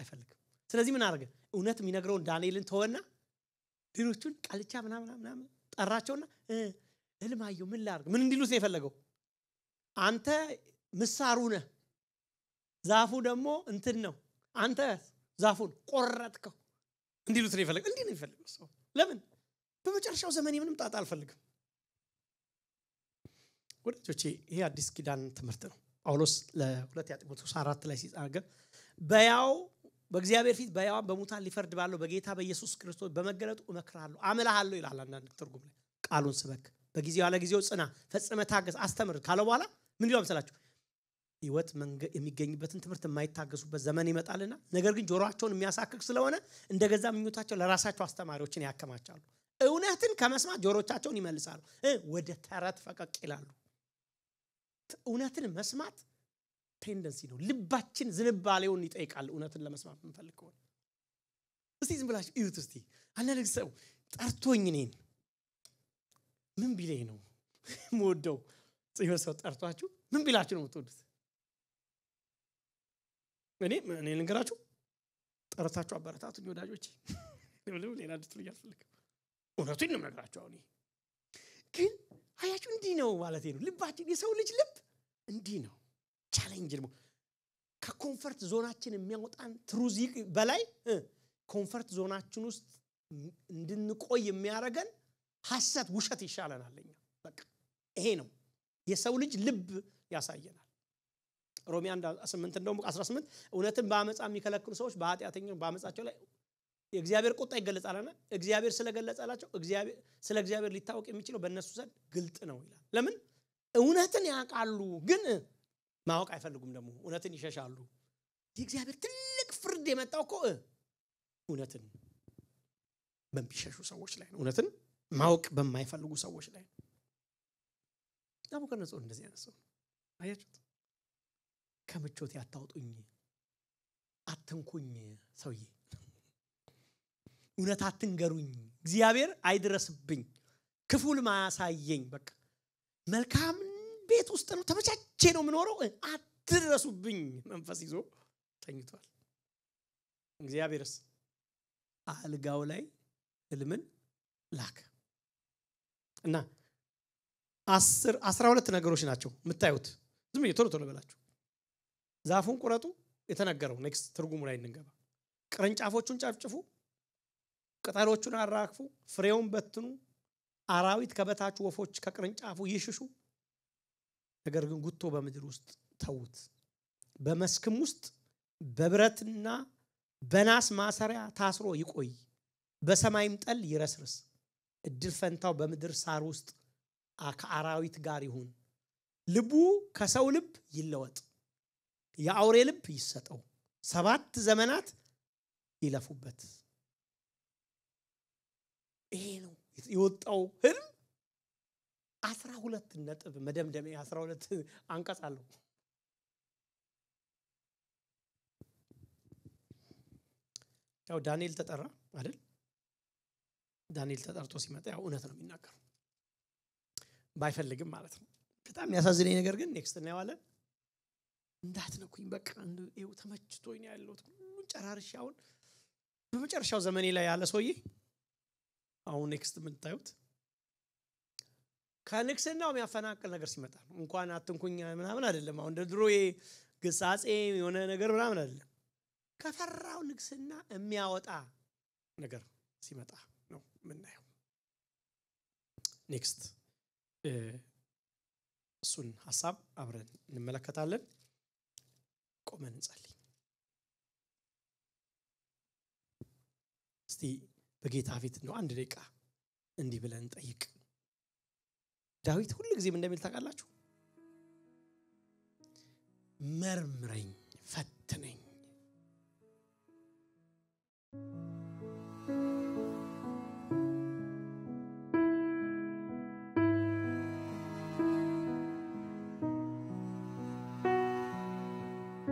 አይፈልግም ስለዚህ ምን አረገ እውነት የሚነግረው ዳንኤልን ተወና ሌሎቹን ቃልቻ ምናምን ጠራቸውና እልማየው ምን ላርግ ምን እንዲሉት ነው የፈለገው አንተ ምሳሩ ነህ ዛፉ ደግሞ እንትን ነው አንተ ዛፉን ቆረጥከው እንዲሉት ነው የፈለገው እንዴ ነው የፈለገው ሰው ለምን በመጨረሻው ዘመን ምንም ጣጣ አልፈልግም ወዳጆቼ ይሄ አዲስ ኪዳን ትምህርት ነው ጳውሎስ ለሁለት ጢሞቴዎስ 4 ላይ ሲናገር በያው በእግዚአብሔር ፊት በያው በሙታን ሊፈርድ ባለው በጌታ በኢየሱስ ክርስቶስ በመገለጡ እመክራለሁ አመልሃለሁ ይላል አንዳንድ ትርጉም ላይ ቃሉን ስበክ በጊዜው ያለ ጊዜው ጽና ፈጽመ ታገስ አስተምር ካለ በኋላ ምን ይላል መሰላችሁ ህይወት የሚገኝበትን ትምህርት የማይታገሱበት ዘመን ይመጣልና ነገር ግን ጆሮአቸውን የሚያሳክክ ስለሆነ እንደገዛ ምኞታቸው ለራሳቸው አስተማሪዎችን ያከማቻሉ እውነትን ከመስማት ጆሮቻቸውን ይመልሳሉ ወደ ተረት ፈቀቅ ይላሉ እውነትን መስማት ቴንደንሲ ነው ልባችን ዝንባሌውን ይጠይቃል እውነትን ለመስማት እንፈልገው እስቲ ዝም ብላችሁ እዩት እስቲ አንዳንድ ሰው ጠርቶኝ ነኝ ምን ቢለኝ ነው ሞደው ጽዮን ሰው ጠርቷችሁ ምን ቢላችሁ ነው የምትወዱት እኔ ልንገራችሁ ጠርታችሁ አበረታቱኝ ወዳጆቼ ሌላ ድትሉ ያፈልግ እውነቱን ነው የምነግራችሁ አሁን ግን አያችሁ እንዲህ ነው ማለት ነው ልባችን የሰው ልጅ ልብ እንዲህ ነው ቻሌንጅ ነው ከኮምፎርት ዞናችን የሚያወጣን ትሩዝ በላይ ኮምፎርት ዞናችን ውስጥ እንድንቆይ የሚያረጋን ሐሰት ውሸት ይሻለናልኛ በቃ ይሄ ነው የሰው ልጅ ልብ ያሳየናል ሮሜ 1:8 እንደውም 18 እውነትን በአመጻ የሚከለክሉ ሰዎች በኃጢአተኞች በአመጻቸው ላይ የእግዚአብሔር ቁጣ ይገለጻልና እግዚአብሔር ስለገለጻላቸው ስለ እግዚአብሔር ሊታወቅ የሚችለው በእነሱ ዘንድ ግልጥ ነው ይላል። ለምን እውነትን ያውቃሉ ግን ማወቅ አይፈልጉም ደግሞ እውነትን ይሸሻሉ። የእግዚአብሔር ትልቅ ፍርድ የመጣው እኮ እውነትን በሚሸሹ ሰዎች ላይ ነው። እውነትን ማወቅ በማይፈልጉ ሰዎች ላይ ነው። ናቡከደነፆር እንደዚህ ያነሳው አያችሁት? ከምቾት ያታውጡኝ አትንኩኝ ሰውዬ እውነት አትንገሩኝ እግዚአብሔር አይድረስብኝ ክፉል ማያሳየኝ በቃ መልካም ቤት ውስጥ ነው ተመቻቼ ነው የምኖረው አትድረሱብኝ መንፈስ ይዞ ተኝቷል። እግዚአብሔርስ አልጋው ላይ ህልምን ላከ እና 12 ነገሮች ናቸው የምታዩት። ዝም ብዬ ቶሎ በላችሁ። ዛፉን ቁረጡ የተነገረው ኔክስት ትርጉሙ ላይ እንገባ። ቅርንጫፎቹን ጨፍጭፉ፣ ቅጠሎቹን አራግፉ፣ ፍሬውን በትኑ፣ አራዊት ከበታቹ ወፎች ከቅርንጫፉ ይሽሹ፣ ነገር ግን ጉቶ በምድር ውስጥ ተውት፣ በመስክም ውስጥ በብረትና በናስ ማሰሪያ ታስሮ ይቆይ፣ በሰማይም ጠል ይረስርስ፣ እድል ፈንታው በምድር ሳር ውስጥ ከአራዊት ጋር ይሁን፣ ልቡ ከሰው ልብ ይለወጥ፣ የአውሬ ልብ ይሰጠው፣ 7 ዘመናት ይለፉበት። ይሄ ነው የወጣው ህልም። 12 ነጥብ መደምደሚያ 12 አንቀጽ አለው። ያው ዳንኤል ተጠራ አይደል? ዳንኤል ተጠርቶ ሲመጣ ያው እውነት ነው የሚናገረው ባይፈልግም ማለት ነው። በጣም ያሳዝነኝ ነገር ግን ኔክስት ነው ያዋለን እንዳትነኩኝ በቃ እንደው ተመችቶኝ ነው ያለሁት ጨራርሻውን በመጨረሻው ዘመኔ ላይ ያለ ሰውዬ አሁን ኔክስት ምን ታዩት ከንክስናው የሚያፈናቅል ነገር ሲመጣ እንኳን አትንኩኝ ምናምን አይደለም። አሁን እንደ ድሮዬ ግሳጼ የሆነ ነገር ምናምን አይደለም። ከፈራው ንክስና የሚያወጣ ነገር ሲመጣ ነው ምናየው። ኔክስት እሱን ሐሳብ አብረን እንመለከታለን። ቆመን እንጸልይ እስቲ በጌታ ፊት ነው አንድ ደቂቃ እንዲህ ብለን እንጠይቅ። ዳዊት ሁሉ ጊዜ ምን እንደሚል ታውቃላችሁ? መርምረኝ ፈትነኝ